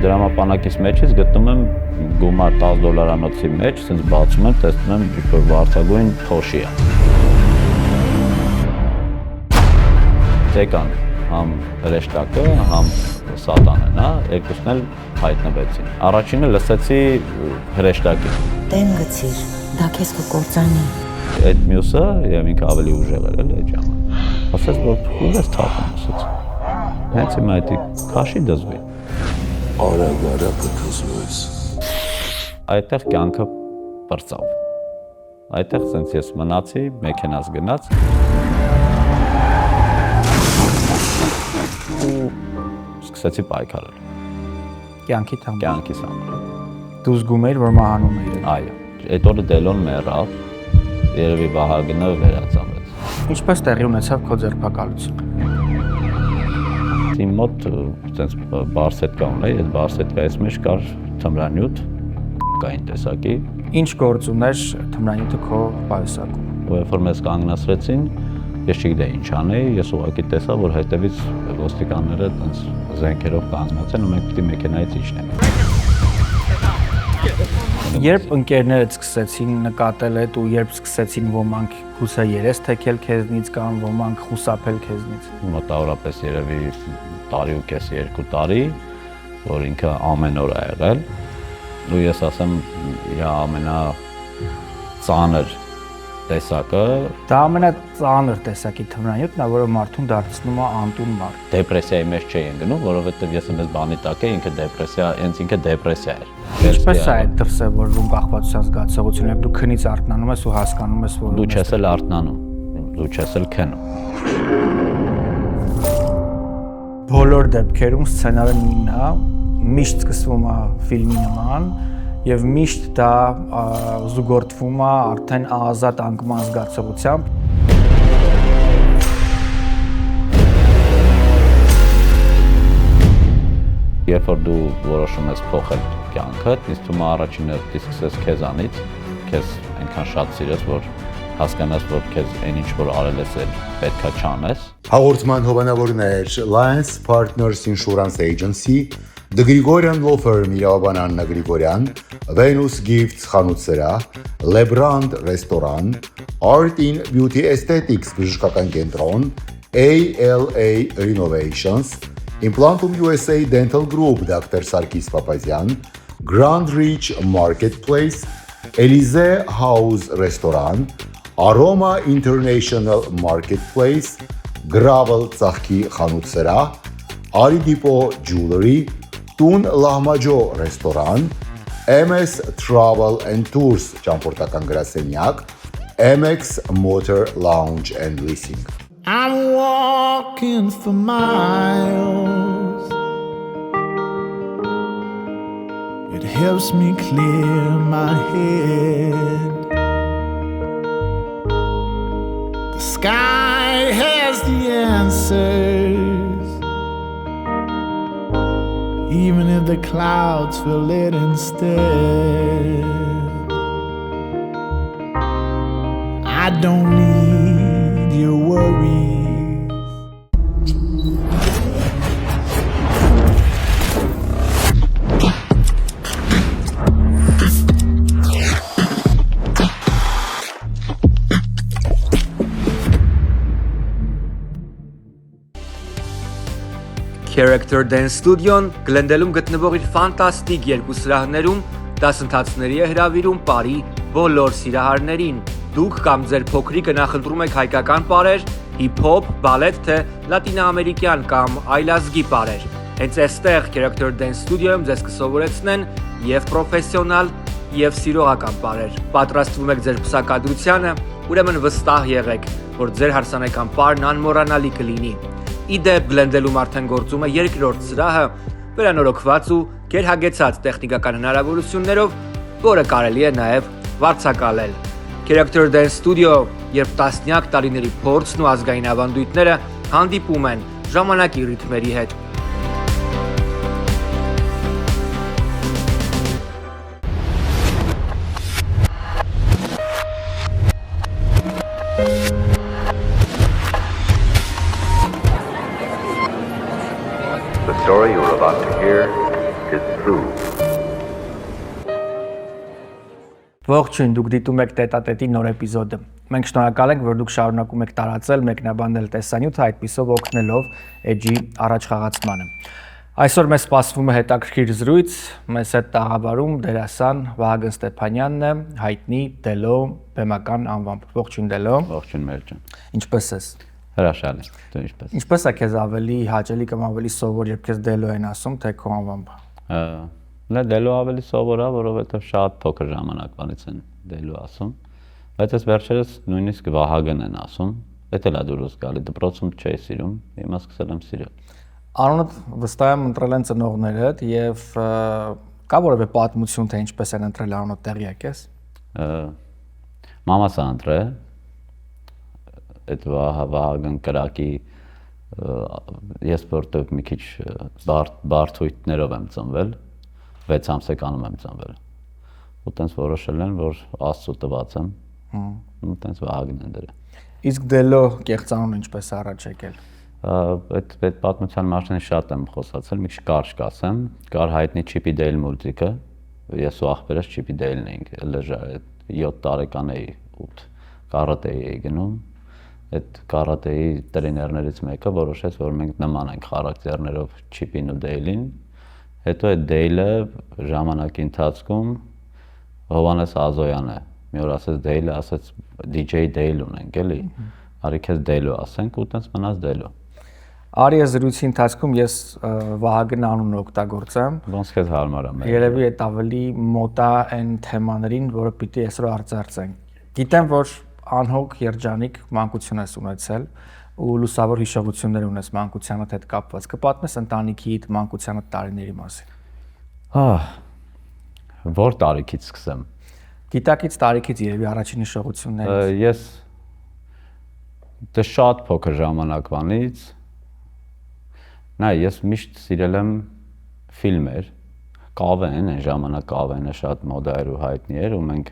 Դրամապանակից մեջից գտնում եմ գումար $10 մեջ, ասենց բացում եմ, տեսնում եմ որ վարձագույն փոշի է։ Տեկան համ հրեշտակը, համ սատանեն, հա, երկուսն էլ հայտնվեցին։ Առաջինը լսեցի հրեշտակին։ Տեն գցիր, դա քեզ կկործանի։ Այդ մյուսը եւ ինքը ավելի ուժեղ էր էլի այդ ժամանակ։ Ասաց որ ուր ես թափում, ասաց։ Հենց հիմա այդ քաշի դզվի։ Արագ կթզվես։ Այդտեղ կյանքը բրծավ։ Այդտեղ սենց ես մնացի, մեքենաս գնաց։ Ու սկսեցի պայքարել։ Կյանքիդ համար։ Կյանքիս համար։ Դու զգում էիր, որ մահանում էիր։ Այո։ Այդ օրը Դելոն մեռավ, երևի Վահագնը վերածավեց։ Ինչպես տեղի ունեցավ քո ձերբակալությունը։ Իմ մոտ սենց բարսետկա ունեի, այդ բարսետկայից մեջ կար թմրանյութ, կային տեսակի։ Ինչ գործ ուներ թմրանյութը քո պայուսակում։ Ու երբ որ մեզ կանգնացրեցին, ես չգիտեի ինչ անեի, ես ուղղակի տեսա, որ հետևից ոստիկանները տենց զենքերով կանգնած են ու մենք պիտի մեքենայից իջնենք։ Երբ ընկերներդ սկսեցին նկատել այդ ու երբ սկսեցին ոմանք հուսա երես թեքել քեզնից կամ ոմանք խուսափել քեզնից։ Մոտավորապես երևի տարի ու կես 2 տարի, որ ինքը ամեն օր ա եղել, ու ես ասեմ, իրա ամենածանր տեսակը։ Դա ամենածանր տեսակի թմրանյութն է, որը մարդուն դարձնում է անտուն մարդ։ Դեպրեսիայի մեջ չէի ընկնում, որովհետև ես եմ այս բանի տակ էի, ինքը դեպրեսիա էր։ Ինչպես է այդ դրսևորվում կախվածության զգացողությունը, երբ դու քնից արթնանում ես ու հասկանում ես, որ դու չես էլ արթնանում, դու չես էլ քնում։ Բոլոր դեպքերում սցենարը նույնն է, միշտ սկսվում է ֆիլմի նման եւ միշտ դա զուգորդվում է արդեն ազատ անկման զգացողությամբ։ Երբ որ դու որոշում ես փոխել կյանքդ, ինձ թվում է առաջինը պիտի սկսես քեզանից, քեզ այնքան շատ սիրես, որ հասկանաս, որ քեզ այն ինչ որ արել ես, պետքա չանես։ Հաղորդման հովանավորներ Alliance Partners Insurance Agency, The Grigorian Law Firm Իրավաբան Աննա Գրիգորյան, Venus Gifts խանութ սրահ, Lebrand ռեստորան, Art in Beauty Aesthetics բժշկական կենտրոն, ALA Renovations, Implantum USA Dental Group Dr. Sarkis Papazian, Grand Reach Marketplace, Elysee House Restaurant, Aroma International Marketplace, Gravel ծաղկի խանութ սրահ, Aridipo Jewelry, Տուն Լահմաջո ռեստորան, MS Travel and Tours ճամփորդական գրասենյակ, MX Motor Lounge and Leasing. I'm walking for miles. It helps me clear my head. The sky has the answers, even if the clouds fill it instead. I don't need your worries. Character Dance Studio-ն Գլենդելում գտնվող իր ֆանտաստիկ երկու սրահներում դասընթացների է հրավիրում Պարի բոլոր սիրահարներին։ Դուք կամ ձեր փոքրիկը նախընտրում եք հայկական պարեր, հիփ-հոփ, բալետ, թե լատինոամերիկյան կամ այլազգի պարեր։ Հենց այստեղ Character Dance Studio-ում ձեզ կսովորեցնեն եւ պրոֆեսիոնալ, եւ սիրողական պարեր։ Պատրաստվում եք ձեր փսակադրությանը, ուրեմն վստահ եղեք, որ ձեր հարսանեկան պարն անմոռանալի կլինի։ Իդեպ Գլենդելում արդեն գործում է երկրորդ սրահը, վերանորոգված ու գերհագեցած տեխնիկական հնարավորություններով, որը կարելի է նաև վարձակալել։ Character Dance Studio, երբ տասնյակ տարիների փորձն ու ազգային ավանդույթները հանդիպում են ժամանակի ռիթմերի հետ։ The story you are about to hear tainted food. Ողջույն, դուք դիտում եք Տետատետի նոր էպիզոդը։ Մենք շնորհակալ ենք, որ դուք շարունակում եք տարածել, մեկնաբանել տեսանյութը, այդպիսով օգնելով էջի առաջ խաղացմանը։ Այսօր մեզ սպասվում է հետաքրքիր զրույց, մեզ հետ տաղավարում դերասան Վահագն Ստեփանյանն է, հայտնի Դելո բեմական անվամբ։ Ողջույն Դելո։ Ողջույն Մերճան։ Ինչպե՞ս ես։ Հրաշալի, դու ինչպե՞ս։ Ինչպե՞ս է քեզ ավելի հաճելի կամ ավելի սովոր, երբ քեզ Դելո են ասում, թե քո անվամբ։ Նա Դելո ավելի սովոր է, որովհետև շատ փոքր ժամանակվանից են Դելո ասում, բայց այս վերջերս նույնիսկ Վահագն են ասում, դա էլ է դուրս գալի, դպրոցում չէի սիրում, հիմա սկսել եմ սիրել։ Անունդ վստահ եմ ընտրել են ծնողներդ եւ կա որևէ պատմություն, թե ինչպես են ընտրել անունդ, տեղյակ ես։ Մամաս է ընտրել, այդ Վահագն կրակի ես որտեղ մի քիչ բարթույթներով եմ ծնվել, 6 ամսեկանում եմ ծնվել։ Ու տենց որոշել են, որ Աստծո տված եմ։ Ու տենց Վահագն են դրել։ Իսկ Դելո կեղծանունը ինչպես է առաջ եկել։ Այդ պատմության մասին շատ եմ խոսացել, մի քիչ կարճ կասեմ, կար հայտնի Չիպի Դեյլ մուլտիկը, ես ու աղբերս Չիպի Դեյլն էինք, 7 տարեկան էի, 8 կարատեի էի գնում, այդ կարատեի տրեներներից մեկը որոշեց, որ մենք նման ենք խարակտերներով Չիպին ու Դեյլին, հետո այդ Դեյլը ժամանակի ընթացքում Հովանես Ազոյանը մի օր ասեց Դեյլը, ասեց DJ Դեյլ ունենք, էլի, արի քեզ Դելո ասենք ու տենց մնաց Դելո։ Արի զրույցի ընթացքում ես Վահագն անունը օգտագործեմ։ Ոնց քեզ հարմար է։ Երևի այդ ավելի մոտ է այն թեմաներին, որը պիտի այսօր արծարծենք։ Գիտեմ, որ անհոգ երջանիկ մանկություն ես ունեցել ու լուսավոր հիշողություններ ունես մանկությանդ հետ կապված։ Կպատմես ընտանիքիդ մանկությանդ տարիների մասին։ Որ տարիքից սկսեմ։ Գիտակից տարիքից երևի առաջին հիշողություններից։ Ես դե շատ փոքր ժամանակվանից ես միշտ սիրել եմ ֆիլմեր, կավեն, այն ժամանակ կավենը շատ մոդա էր ու հայտնի էր ու մենք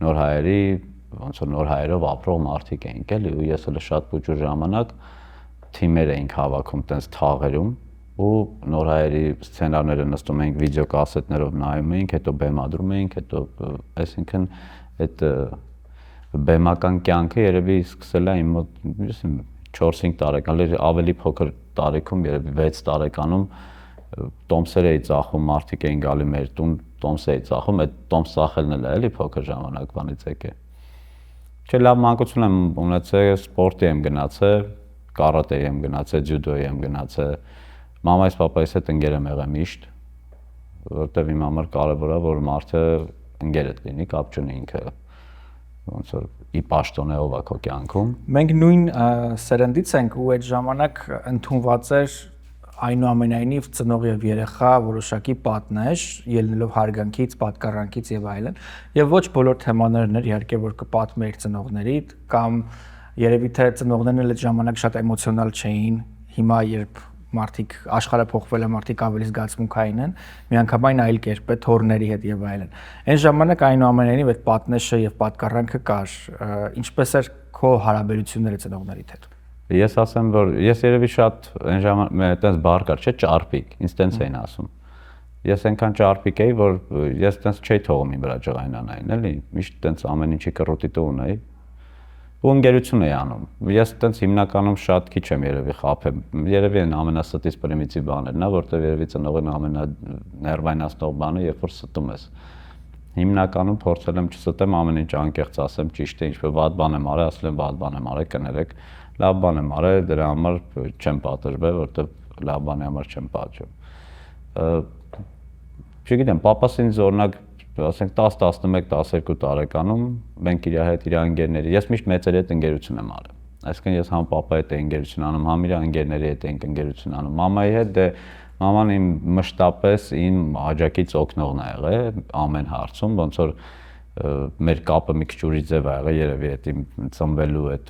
նոր հայերի, ոնց որ նոր հայերով ապրող մարդիկ էինք էլի ու ես էլ շատ փոքր ժամանակ թիմեր էինք հավաքում տենց թաղերում ու նոր հայերի սցենարները նստում էինք վիդեոկասետներով նայում էինք, հետո բեմադրում էինք, հետո այսինքն այդ բեմական կյանքը երևի սկսել է իմ մոտ 4-5 տարեկան, ավելի փոքր տարիքում, երևի 6 տարեկանում տոմսեր էի ծախում, մարդիկ էին գալի մեր տուն, տոմս էի ծախում, այդ տոմս ծախելն էլ է էլի փոքր ժամանակվանից եկել։ Չէ, լավ մանկություն եմ ունեցել, սպորտի եմ գնացել, կարատեի եմ գնացել, ջյուդոյի եմ գնացել, մամայիս պապայիս հետ ընկեր եմ եղել միշտ, որտեղ իմ համար կարևոր է, որ մարդը ընկերդ լինի, կապ չունի ինքը ոնց որ ի պաշտոնեով է քո կյանքում։ Մենք նույն սերնդից ենք ու այդ ժամանակ ընդունված էր այնուամենայնիվ ծնող եւ երեխա որոշակի պատնեշ, ելնելով հարգանքից, պատկառանքից եւ այլն, եւ ոչ բոլոր թեմաներն էր իհարկե որ կպատմեիր ծնողներիդ կամ երևի թե ծնողներն էլ այդ ժամանակ շատ էմոցիոնալ չէին, հիմա երբ մարդիկ աշխարհը փոխվել է, մարդիկ ավելի զգացմունքային են, միանգամայն այլ կերպ է թորների հետ եւ այլն։ Այն ժամանակ այնուամենայնիվ այդ պատնեշը եւ պատկառանքը կար, ինչպես էր քո հարաբերությունները ծնողներիդ հետ։ Ես ասեմ, որ ես երևի շատ այն ժամանակ այդպես բառ կար, չէ՞, ճարպիկ, ինձ տենց էին ասում։ Ես այնքան ճարպիկ էի, որ ես տենց չէի թողում իմ վրա ջղայնանային, էլի, միշտ տենց ամեն ինչի կռոտիտը ունեի։ Ու ընկերություն էի անում։ Ես տենց հիմնականում շատ քիչ եմ երևի խաբեմ։ Երևի այն ամենաստից պրիմիտիվ բաներն է, որտեղ երևի ծնողին ամենաներվայնացնող բանը, երբ որ ստում ես։ Հիմնականում փորձել եմ չստեմ ամեն ինչ անկեղծ ասեմ, ճիշտ է, ինչ-որ վատ բան եմ արել, ասել եմ վատ բան եմ արել, կներեք, լավ բան եմ արել, դրա համար չեմ պատժվել, որտեղ լավ բանի համար չեմ պատժում։ Չգիտեմ, պապաս ինձ օրինակ ասենք 10-11, 12 տարեկանում մենք իր հետ իր ընկերների, ես միշտ մեծերի հետ ընկերություն եմ արել։ Այսինքն ես համ պապայի հետ էի ընկերություն անում, համ իր ընկերների հետ էինք ընկերություն անում։ Մամայի հետ դե մաման իմ մշտապես իմ աջակից օգնողն է եղել ամեն հարցում, ոնց որ մեր կապը մի քիչ ուրիշ ձև է եղել, երևի այդ իմ ծնվելու այդ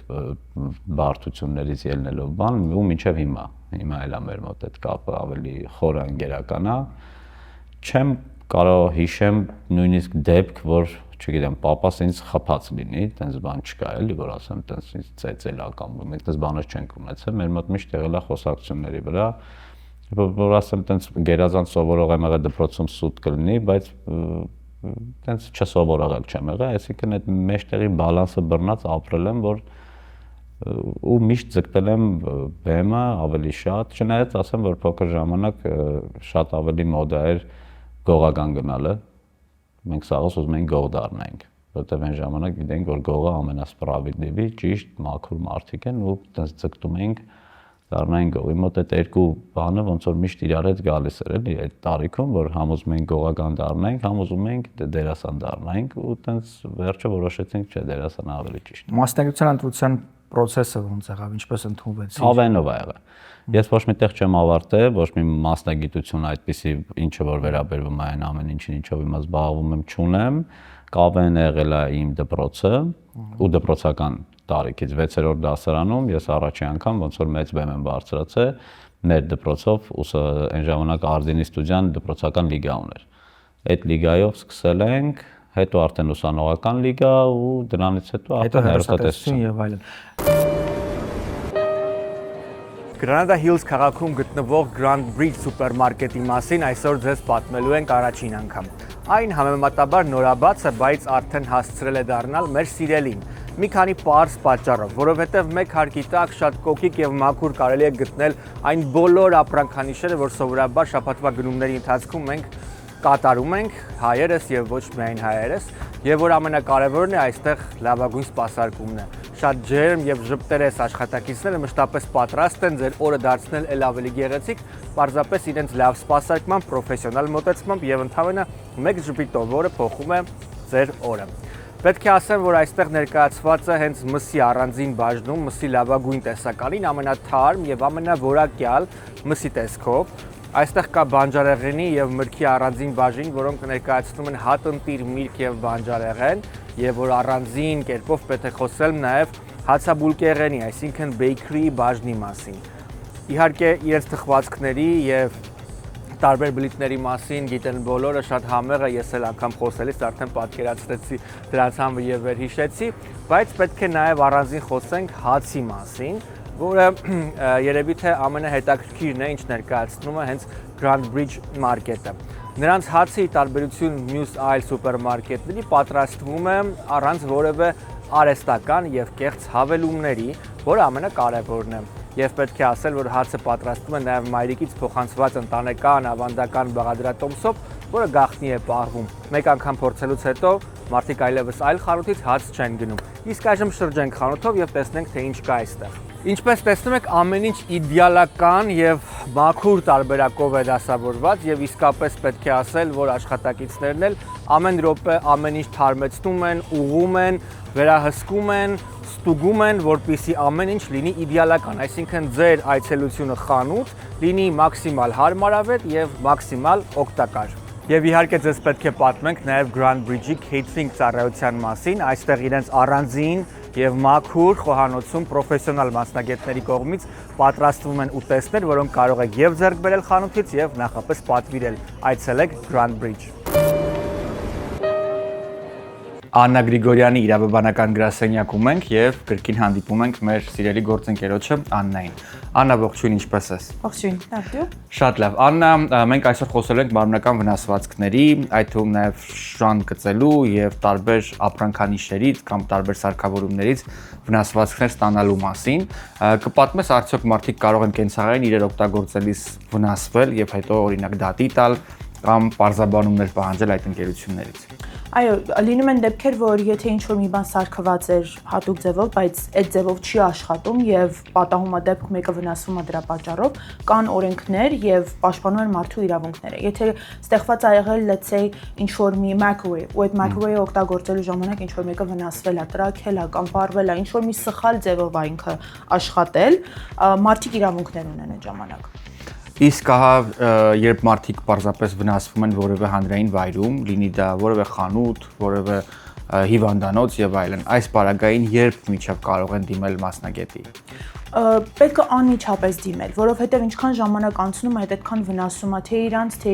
բարդություններից ելնելով բան ու մինչև հիմա էլ է մեր մոտ այդ կապը ավելի խորը ընկերական է։ Չեմ կարող հիշեմ նույնիսկ դեպք, որ չգիտեմ, պապաս ինձ խփած լինի, տենց բան չկա էլի, որ ասեմ, տենց ինձ ծեծել ա կամ մենք տենց բաներ չենք ունեցել, մեր մոտ միշտ եղել է խոսակցությունների վրա, որ ասեմ, տենց գերազանց սովորող եմ եղել դպրոցում սուտ կլինի, բայց տենց չսովորողել չեմ եղել, այսինքն այդ մեջտեղի բալանսը բռնած ապրել եմ, որ ու միշտ ձգտել եմ բեմը ավելի շատ, չնայած ասեմ, որ փոքր ժամանակ շատ ավելի մոդա էր գողական գնալը, մենք սաղս ուզում էինք գող դառնանք, որովհետև այն ժամանակ գիտենք, որ գողը ամենասպրավիլնիվի, ճիշտ, մաքուր մարդիկ են ու տենց ձգտում էինք դառնային գողի մոտ այդ երկու բանը ոնց որ միշտ իրար հետ գալիս էր էլի այդ տարիքում որ համոզում ենք գողական դառնայինք, համոզում ենք դերասան դառնայինք ու տենց վերջը որոշեցինք չէ դերասանը ավելի ճիշտ է։ Մասնագիտության ընտրության process-ը ոնց եղավ, ինչպես ընդունվեցի։ Ավենով ա եղել։ Ես ոչ միտեղ չեմ ավարտել, ոչ մի մասնագիտություն այդպիսի ինչը որ վերաբերվում է այն ամեն ինչին ինչով հիմա զբաղվում եմ չունեմ, կավեն եղել է իմ դպրոցը ու դպրոցական տարիքից 6-րդ դասարանում ես առաջի անգամ ոնց որ մեծ բեմ եմ բարձրացել մեր դպրոցով այն ժամանակ Արտինի ստուդիան դպրոցական լիգա ուներ։ Այդ լիգայով սկսել ենք, հետո արդեն ուսանողական լիգա ու դրանից հետո արդեն հեռուստատեսություն եւ այլն։ Granada Hills քաղաքում գտնվող Grand Bridge սուպերմարկետի մասին այսօր ձեզ պատմելու ենք առաջին անգամ։ Այն համեմատաբար նորաբաց է, բայց արդեն հասցրել է դառնալ մեր սիրելին։ Մի քանի պարզ պատճառով, որովհետև մեկ հարկի տակ շատ կոկիկ եւ մաքուր կարելի է գտնել այն բոլոր ապրանքանիշերը, որ սովորաբար շաբաթվա գնումների ընթացքում մենք կատարում ենք հայերս եւ ոչ միայն հայերս, եւ որ ամենակարևորն է այստեղ լավագույն սպասարկումն է։ Շատ ջերմ եւ ժպտերես աշխատակիցները մշտապես պատրաստ են ձեր օրը դարձնել ել ավելի գեղեցիկ, պարզապես իրենց լավ սպասարկմամբ, պրոֆեսիոնալ մոտեցմամբ եւ ընդհանրապես մեկ ժպիտով, որը փոխում է ձեր օրը։ Պետք է ասեմ, որ այստեղ ներկայացված է հենց մսի առանձին բաժնում, մսի լավագույն տեսականին, ամենաթարմ եւ ամենավորակյալ մսի տեսքով։ Այստեղ կա բանջարեղենի եւ մրգի առանձին բաժին, որոնք ներկայացնում են հատնտիր միրգ եւ բանջարեղեն, եւ որ առանձին կերպով պետք է խոսել նաեւ հացաբուլկեղենի, այսինքն bakery բաժնի մասին։ Իհարկե, իրենց թխվածքների եւ տարբեր բլիթների մասին գիտեն բոլորը, շատ համեղ է, ես էլ անգամ խոսելիս արդեն պատկերացրեցի դրանց համը եւ վերհիշեցի, բայց պետք է նաեւ առանձին խոսենք հացի մասին, որը երևի թե ամենահետաքրքիրն է, ինչ ներկայացնում է հենց Grand Bridge մարքեթը։ Նրանց հացը ի տարբերություն մյուս այլ սուպերմարկետների պատրաստվում է առանց որևէ արհեստական եւ կեղծ հավելումների, որը ամենակարևորն է։ Եվ պետք է ասել, որ հացը պատրաստվում է նաև մայրիկից փոխանցված ընտանեկան ավանդական բաղադրատոմսով, որը գաղտնի է պահվում։ Մեկ անգամ փորձելուց հետո մարդիկ այլևս այլ խանութից հաց չեն գնում։ Իսկ այժմ շրջենք խանութով եւ տեսնենք, թե ինչ կա այստեղ։ Ինչպես տեսնում եք, ամեն ինչ իդեալական եւ մաքուր տարբերակով է դասավորված եւ իսկապես պետք է ասել, որ աշխատակիցներն էլ ամեն րոպե ամեն ինչ թարմեցնում են, ուղղում են, վերահսկում են, ստուգում են, որպեսզի ամեն ինչ լինի իդեալական, այսինքն ձեր այցելությունը խանութ լինի մաքսիմալ հարմարավետ եւ մաքսիմալ օգտակար։ Եվ իհարկե ձեզ պետք է պատմենք նաև Grand Bridge-ի catering ծառայության մասին, այստեղ իրենց առանձին եւ մաքուր խոհանոցում պրոֆեսիոնալ մասնագետների կողմից պատրաստվում են ուտեստներ, որոնք կարող եք եւ ձեռք բերել խանութից եւ նախապես պատվիրել։ Այցելեք Grand Bridge։ Աննա Գրիգորյանի իրավաբանական գրասենյակում ենք եւ կրկին հանդիպում ենք մեր սիրելի գործընկերոջը Աննային։ Աննա, ողջույն, ինչպե՞ս ես։ Ողջույն, լավ։ Շատ լավ։ Աննա, մենք այսօր խոսել ենք մարմնական վնասվածքների, այդ թվում նաեւ շան գծելու եւ տարբեր ապրանքանիշերից կամ տարբեր սարքավորումներից վնասվածքներ ստանալու մասին։ Կպատմես արդյոք մարդիկ կարող են կենցաղային իրեր օգտագործելիս վնասվել եւ հետո օրինակ դատի տալ կամ պարզաբանումներ պահանջել այդ ընկերություններից։ Այո, լինում են դեպքեր, որ եթե ինչ-որ մի բան սարքված էր հատուկ ձևով, բայց այդ ձևով չի աշխատում եւ պատահում է դեպք մեկը վնասվում է դրա պատճառով, կան օրենքներ եւ պաշտպանում են մարդու իրավունքները։ Եթե ստեղծված ա եղել, let's say, ինչ-որ մի microwave, ու այդ microwave-ը օգտագործելու ժամանակ ինչ-որ մեկը վնասվել է, տրաքել է կամ վառվել է, ինչ-որ մի սխալ ձևով է ինքը աշխատել, մարդիկ իրավունքներ ունեն այդ ժամանակ։ Իսկ ահա երբ մարդիկ պարզապես վնասվում են որևէ հանրային վայրում, լինի դա որևէ խանութ, որևէ հիվանդանոց եւ այլն, այս պարագային երբ միջավ կարող են դիմել մասնագետի։ պետք է անմիջապես դիմել, որովհետև ինչքան ժամանակ անցնում է, այդքան վնասում է թե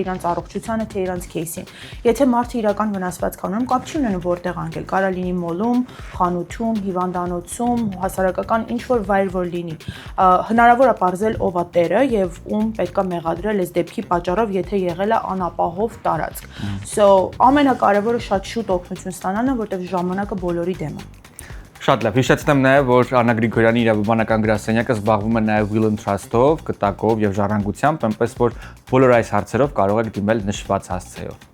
իրանց առողջությանը, թե իրանց кейսին։ Եթե մարդը իրական վնասվածք անում, կապ չի ունենում որտեղ անգել, կարա լինի մոլում, խանութում, հիվանդանոցում, հասարակական ինչ որ վայր որ լինի։ Հնարավոր է ողջել ով է տերը եւ ում պետքա մեղադրել այս դեպքի պատճառով, եթե եղել է անապահով տարածք։ So ամենակարևորը շատ շուտ օգնություն ստանալն է, որտեղ ժամանակը բոլորի դեմ է։ Շատ լավ, հիշեցնեմ նաև, որ Աննա Գրիգորյանի իրավաբանական գրասենյակը զբաղվում է նաև will and trust-ով, կտակով եւ ժառանգությամբ, այնպես որ բոլոր այս հարցերով կարող եք դիմել նշված հասցեով։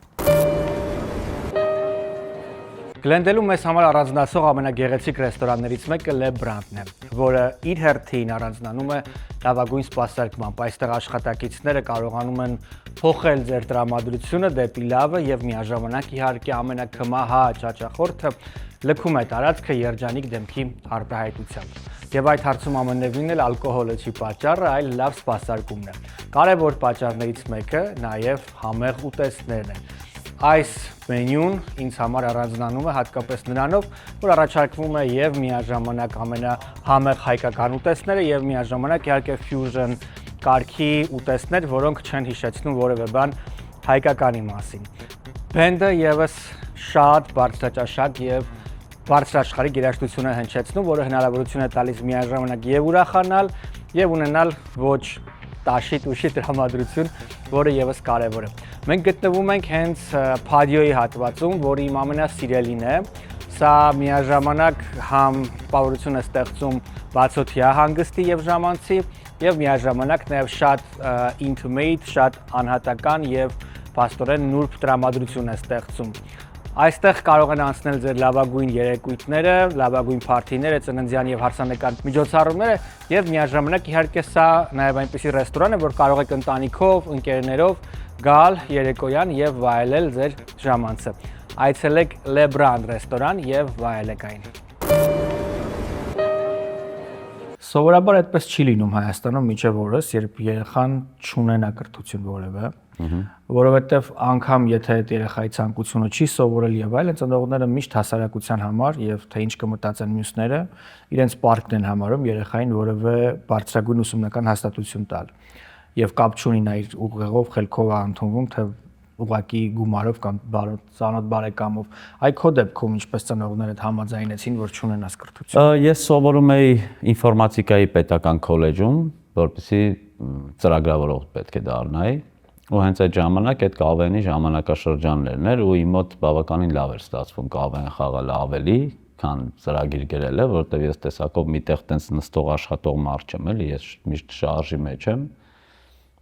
Գլենդելում մեզ համար առանձնացող ամենագեղեցիկ ռեստորաններից մեկը Le Brand-ն է, որը իր հերթին առանձնանում է լավագույն սպասարկմամբ։ Այստեղ աշխատակիցները կարողանում են փոխել ձեր տրամադրությունը դեպի լավը եւ միաժամանակ իհարկե ամենակմահաճ հաճախորդը լքում է տարածքը երջանիկ դեմքի արտահայտությամբ։ Եվ այդ հարցում ամենևին էլ ալկոհոլը չի պատճառը, այլ լավ սպասարկումն է։ Կարևոր պատճառներից մեկը նաև համեղ ուտեստներն են։ Այս մենյուն ինձ համար առանձնանում է հատկապես նրանով, որ առաջարկվում է եւ միաժամանակ ամենահամեղ հայկական ուտեստները եւ միաժամանակ իհարկե fusion կարգի ուտեստներ, որոնք չեն հիշեցնում որևէ բան հայկականի մասին։ Բենդը եւս շատ բարձրաճաշակ եւ բարձրաշխարհիկ երաժշտություն է հնչեցնում, որը հնարավորություն է տալիս միաժամանակ եւ ուրախանալ եւ ունենալ ոչ տաշի-տուշի տրամադրություն, որը եւս կարեւոր է։ Մենք գտնվում ենք հենց Փադիոյի հատվածում, որը իմ ամենասիրելին է։ Սա միաժամանակ համ պարություն է ստեղծում բացօթյա հանգստի եւ ժամանցի եւ միաժամանակ նաեւ շատ intimate, շատ անհատական եւ փաստորեն նուրբ տրամադրություն է ստեղծում։ Այստեղ կարող են անցնել ձեր լավագույն երեկույթները, լավագույն փարթիները, ծննդյան եւ հարսանեկան միջոցառումները եւ միաժամանակ իհարկե սա նաեւ այնպիսի ռեստորան է, որ կարող եք ընտանիքով, ընկերներով գալ երեկոյան եւ վայելել ձեր ժամանցը։ Այցելեք Le Brand ռեստորան եւ վայելեք այն։ Սովորաբար այդպես չի լինում Հայաստանում միջև օրս, երբ երեխան չունենա կրթություն որևէ, որովհետև անգամ եթե այդ երեխայի ցանկությունը չի սովորել եւ այլն, ծնողները միշտ հասարակության համար եւ թե ինչ կմտածեն մյուսները, իրենց պարտքն են համարում երեխային որևէ բարձրագույն ուսումնական հաստատություն տալ։ Եվ կապ չունի նա իր ուղեղով, խելքով է ընդունվում, թե ուղակի գումարով կամ ծանոթ բարեկամով։ Այ քո դեպքում ինչպես ծնողներդ համաձայնեցին, որ չունենաս կրթություն։ Ես սովորում էի ինֆորմատիկայի պետական քոլեջում, որպեսզի ծրագրավորող պետք է դառնայի, ու հենց այդ ժամանակ այդ կավենի ժամանակաշրջաններն էր ու իմ մոտ բավականին լավ էր ստացվում կավեն խաղալ ավելի, քան ծրագիր գրելը, որովհետև ես տեսակով միտեղ տենց նստող աշխատող մարդ չեմ, էլի, ես միշտ շարժի մեջ եմ։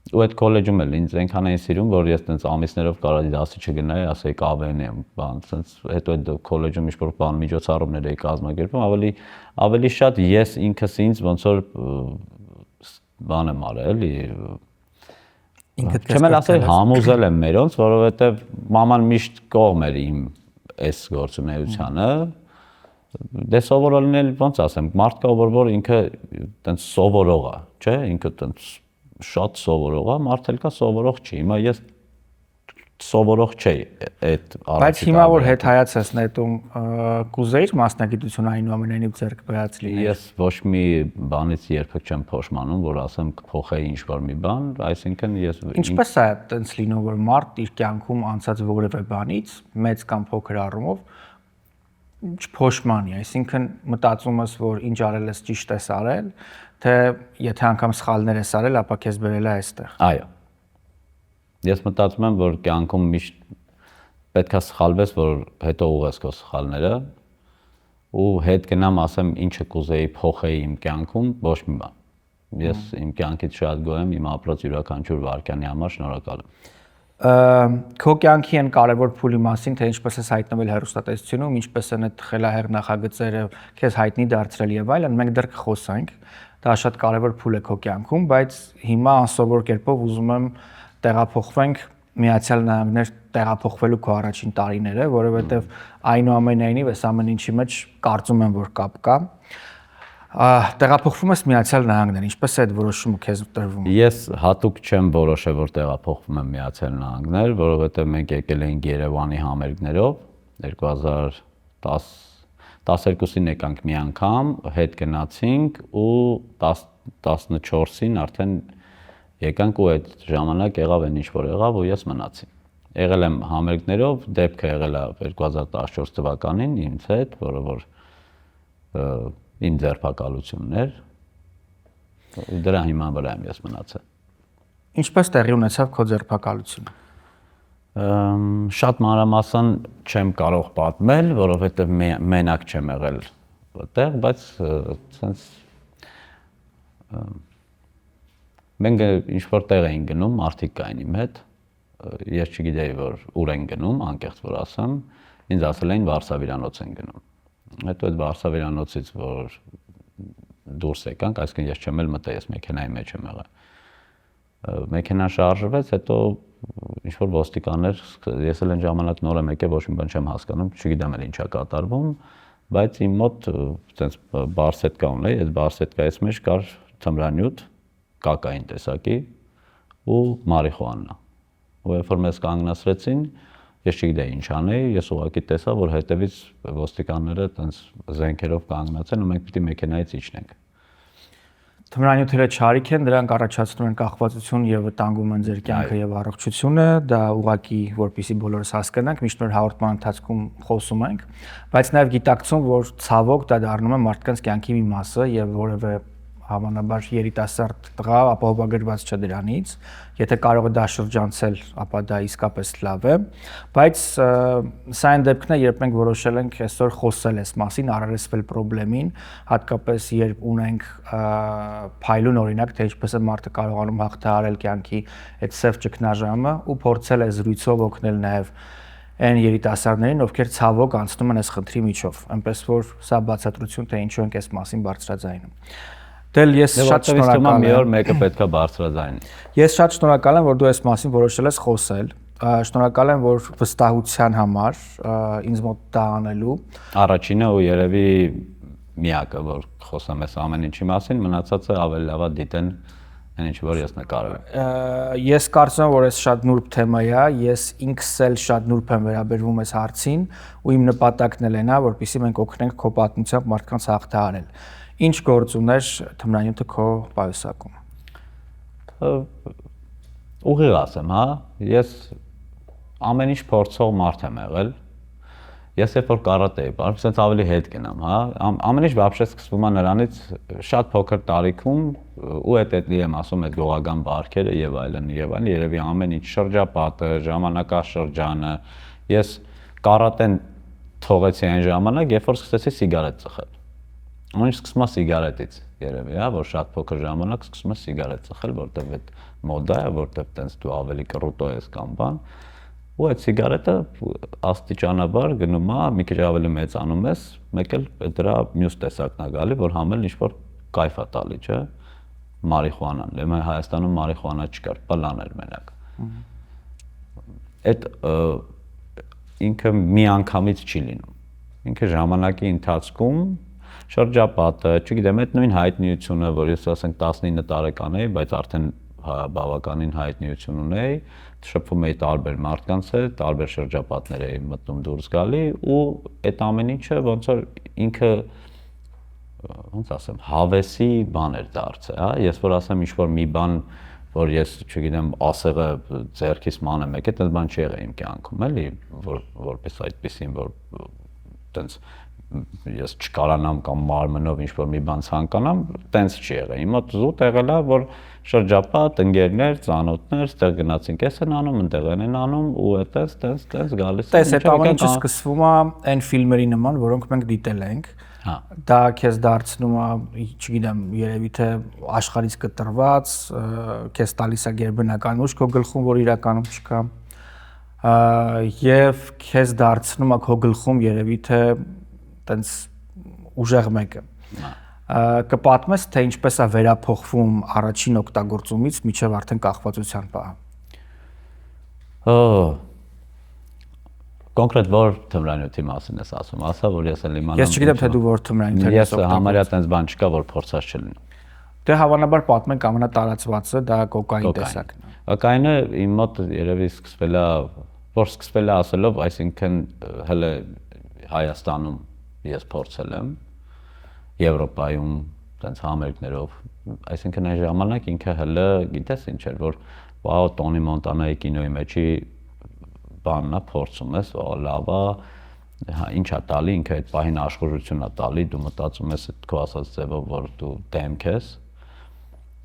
Ու այդ քոլեջում էլ ինձ այնքան էին սիրում, որ ես տենց ամիսներով կարա դասի չգնայի, ասեի կավենի եմ, բան, տենց հետո այդ քոլեջում ինչ-որ բան միջոցառումներ էի կազմակերպում, ավելի շատ ես ինքս ինձ ոնց որ բան եմ արել, էլի Չեմ էլ ասել համոզել եմ մերոնց, որովհետև մաման միշտ կողմ էր իմ այս գործունեությանը, դե սովորելն էլ ոնց ասեմ, մարդ կա որ ինքը տենց սովորող է, չէ, ինքը տենց շատ սովորող է, մարդ էլ կա սովորող չի, հիմա ես սովորող չէի այդ առաջիկա։ Բայց հիմա որ հետ հայաց ես նետում կուզեիր մասնագիտություն այնուամենայնիվ ձեռք բերած լինել։ Ես ոչ մի բանից երբեք չեմ փոշմանում, որ ասեմ կփոխեի ինչ-որ մի բան, այսինքն ես Ինչպես է տենց լինում, որ մարդ իր կյանքում անցած որևէ բանից մեծ կամ փոքր առումով չփոշմանի, այսինքն մտածում ես, որ ինչ արել ես ճիշտ ես արել, թե եթե անգամ սխալներ ես արել, ապա քեզ բերել է այստեղ։ Այո։ Ես մտածում եմ, որ կյանքում միշտ պետք է սխալվես, որ հետո ուղես քո սխալները ու հետ գնամ ասեմ ինչը կուզեի փոխեի իմ կյանքում, ոչ մի բան։ Ես իմ կյանքից շատ գոհ եմ, իմ ապրած յուրաքանչյուր վայրկյանի համար շնորհակալ եմ։ Քո կյանքի այն կարևոր փուլի մասին, թե ինչպես ես հայտնվել հեռուստատեսությունում, ինչպես են այդ խելահեղ նախագծերը քեզ հայտնի դարձրել եւ այլն, մենք դեռ կխոսենք։ Դա շատ կարևոր փուլ է քո կյանքում, բայց հիմա անսովոր կերպով ուզում եմ տեղափոխվենք Միացյալ Նահանգներ տեղափոխվելու քո առաջին տարիները, որովհետև այնուամենայնիվ այս ամեն ինչի մեջ կարծում եմ, որ կապ կա։ Տեղափոխվում ես Միացյալ Նահանգներ, ինչպես է այդ որոշումը քեզ տրվում։ Ես հատուկ չեմ որոշել, որ տեղափոխվում եմ Միացյալ Նահանգներ, որովհետև մենք եկել էինք Երևանի համերգներով 2012-ին եկանք մի անգամ, հետ գնացինք ու 14-ին արդեն եկանք ու այդ ժամանակ եղավ այն ինչ որ եղավ ու ես մնացի։ Եղել եմ համերգներով, դեպքը եղել է 2014 թվականին ինձ հետ, որը որ իմ ձերբակալություններ դրա հիման վրա եմ ես մնացել։ Ինչպես տեղի ունեցավ քո ձերբակալությունը։ Շատ մանրամասն չեմ կարող պատմել, որովհետև մենակ չեմ եղել այդտեղ, բայց sense մենք ինչ որ տեղ էին գնում, մարդիկ կային իմ հետ, ես չգիտեի որ ուր են գնում, անկեղծ որ ասեմ, ինձ ասել էին Վարշավիրանոց են գնում։ Հետո այդ Վարշավիրանոցից որ դուրս եկանք, այսինքն ես չեմ էլ մտել, ես մեքենայի մեջ եմ եղել։ Մեքենան շարժվեց, հետո ինչ որ ոստիկաններ, ես էլ այն ժամանակ նոր եմ եկել, ոչ մի բան չեմ հասկանում, չգիտեմ էլ ինչա կատարվում, բայց իմ մոտ այտենց բարսետկա ունեի, այդ բարսետկայից մեջ կար թմրանյութ, կակային տեսակի ու մարիխուանա։ Ու երբ որ մեզ կանգնացրեցին, ես չգիտեի ինչ անեի, ես ուղղակի տեսա, որ հետևից ոստիկանները այտենց զենքերով կանգնած են ու մենք պիտի մեքենայից իջնենք։ Թմրանյութերը չարիք են, դրանք առաջացնում են կախվածություն եւ վտանգում են ձեր կյանքը եւ առողջությունը, դա ուղղակի որպեսզի բոլորս հասկանանք, միշտ նոր հաղորդման ընթացքում խոսում ենք, բայց նաեւ գիտակցում, որ ցավոք դա դառնում է մարդկանց կյանքի մի մասը եւ որևէ հավանաբար երիտասարդ տղա ապահովագրված չէ դրանից, եթե կարող է դա շրջանցել, ապա դա իսկապես լավ է, բայց սա այն դեպքն է, երբ մենք որոշել ենք այսօր խոսել այս մասին, առերեսվել խնդրին, հատկապես երբ ունենք փայլուն օրինակ, թե ինչպես է մարդը կարողանում հաղթահարել կյանքի այդ սև ճգնաժամը ու փորձել է զրույցով օգնել նաև այն երիտասարդներին, ովքեր ցավոք անցնում են այս խնդրի միջով, այնպես որ սա բացատրություն թե ինչու ենք այս մասին բարձրաձայնում։ Դել ես շատ շնորհակալ եմ։ Մի օր մեկը պետքա բարձրաձայնի։ Ես շատ շնորհակալ եմ, որ դու այս մասին որոշել ես խոսել։ Շնորհակալ եմ, որ վստահության համար ինձ մոտ դա անելու։ Առաջինը ու երևի միակը, որ խոսեմ այս ամեն ինչի մասին, մնացածը ավելի լավ է դիտեն այն ինչ որ ես նկարել եմ։ Ես կարծում եմ, որ այս շատ նուրբ թեմա է, ես ինքս էլ շատ նուրբ եմ վերաբերվում այս հարցին ու իմ նպատակն էլ է նա, որպեսզի մենք օգնենք քո պատմությամբ մարդկանց հաղթահարել։ Ինչ գործ ուներ թմրանյութը քո պայուսակում։ Ուղիղ ասեմ, հա, ես ամեն ինչ փորձող մարդ եմ եղել։ Ես երբ որ կարատե էի, ասենց ավելի հետ գնամ, հա, ամեն ինչ вообще սկսվում է նրանից շատ փոքր տարիքում ու էդի եմ ասում այդ գողական բարքերը եւ այլն, երևի ամեն ինչ շրջապատը, ժամանակաշրջանը, ես կարատեն թողեցի այն ժամանակ, երբ որ սկսեցի սիգարետ ծխել։ Ամեն ինչ սկսում է սիգարետից, երևի, հա, որ շատ փոքր ժամանակ սկսում է սիգարետ ծխել, որտեղ այդ մոդա է, որտեղ տենց դու ավելի կռուտո ես կամ բան։ Ու այդ սիգարետը աստիճանաբար գնում է, մի քիչ ավելի մեծանում ես, մեկ էլ դրա մյուս տեսակն է գալի, որ համել ինչ-որ կայֆ է տալի, չէ՞։ Մարիխուանան, լեմա Հայաստանում մարիխուանա չկար, պլան էր մենակ։ Այդ ինքը մի անգամից չի լինում։ Ինքը ժամանակի ընթացքում շրջապատը, չգիտեմ, այդ նույն հայտնիությունը, որ ես ասենք 19 տարեկան էի, բայց արդեն բավականին հայտնիություն ունեի, շփվում էի տարբեր մարդկանց հետ, տարբեր շրջապատներ էի մտնում դուրս գալի ու այդ ամեն ինչը ոնց որ ինքը ոնց ասեմ, հավեսի բան էր դարձել, հա, ես որ ասեմ ինչ-որ մի բան, որ ես, չգիտեմ, ասեղը ձեռքից մանեմ եկել, այդպես բան չի եղել իմ կյանքում, էլի, որպես այդպեսին, որ այտենց ես չկարանամ կամ մարմնով ինչ-որ մի բան ցանկանամ, տենց չի եղել։ Իմ մոտ զուտ եղել է, որ շրջապատ, ընկերներ, ծանոթներ, ստեղ գնացինք, ես են անում, ընդեղ են անում ու այդպես գալիս է։ Տես այդ ամեն ինչը սկսվում է այն ֆիլմերի նման, որոնք մենք դիտել ենք։ Հա։ Դա քեզ դարձնում է, չգիտեմ, երևի թե աշխարհից կտրված, քեզ տալիս է գերբնական ուժ քո գլխում, որ իրականում չկա։ Եվ քեզ դարձնում է քո գլխում երևի թե տենց ուժեղ մեկը։ Կպատմես, թե ինչպես է վերափոխվում առաջին օգտագործումից մինչև արդեն կախվածության պահը։ Կոնկրետ որ թմրանյութի մասին ես ասում, ասա, որ ես էլ իմանամ։ Ես չգիտեմ, թե դու որ թմրանյութ ես օգտագործում։ Ես համարյա տենց բան չկա, որ փորձած չլինի։ Դե հավանաբար պատմենք ամենատարածվածը, դա կոկային տեսակն է։ Կոկայինը իմ մոտ երևի սկսվել է, որ սկսվել է ասելով, այսինքն հələ Հայաստանում ես փորձել եմ, Եվրոպայում տենց համերգներով, այսինքն այն ժամանակ ինքը հələ գիտես ինչ էր, որ վաո Տոնի Մոնտանայի կինոյի մեջի բանն է, փորձում ես, լավ է, ինչա տալի, ինքը այդ պահին աշխուժություն է տալի, դու մտածում ես այդ քո ասած ձևով, որ դու դեմք ես,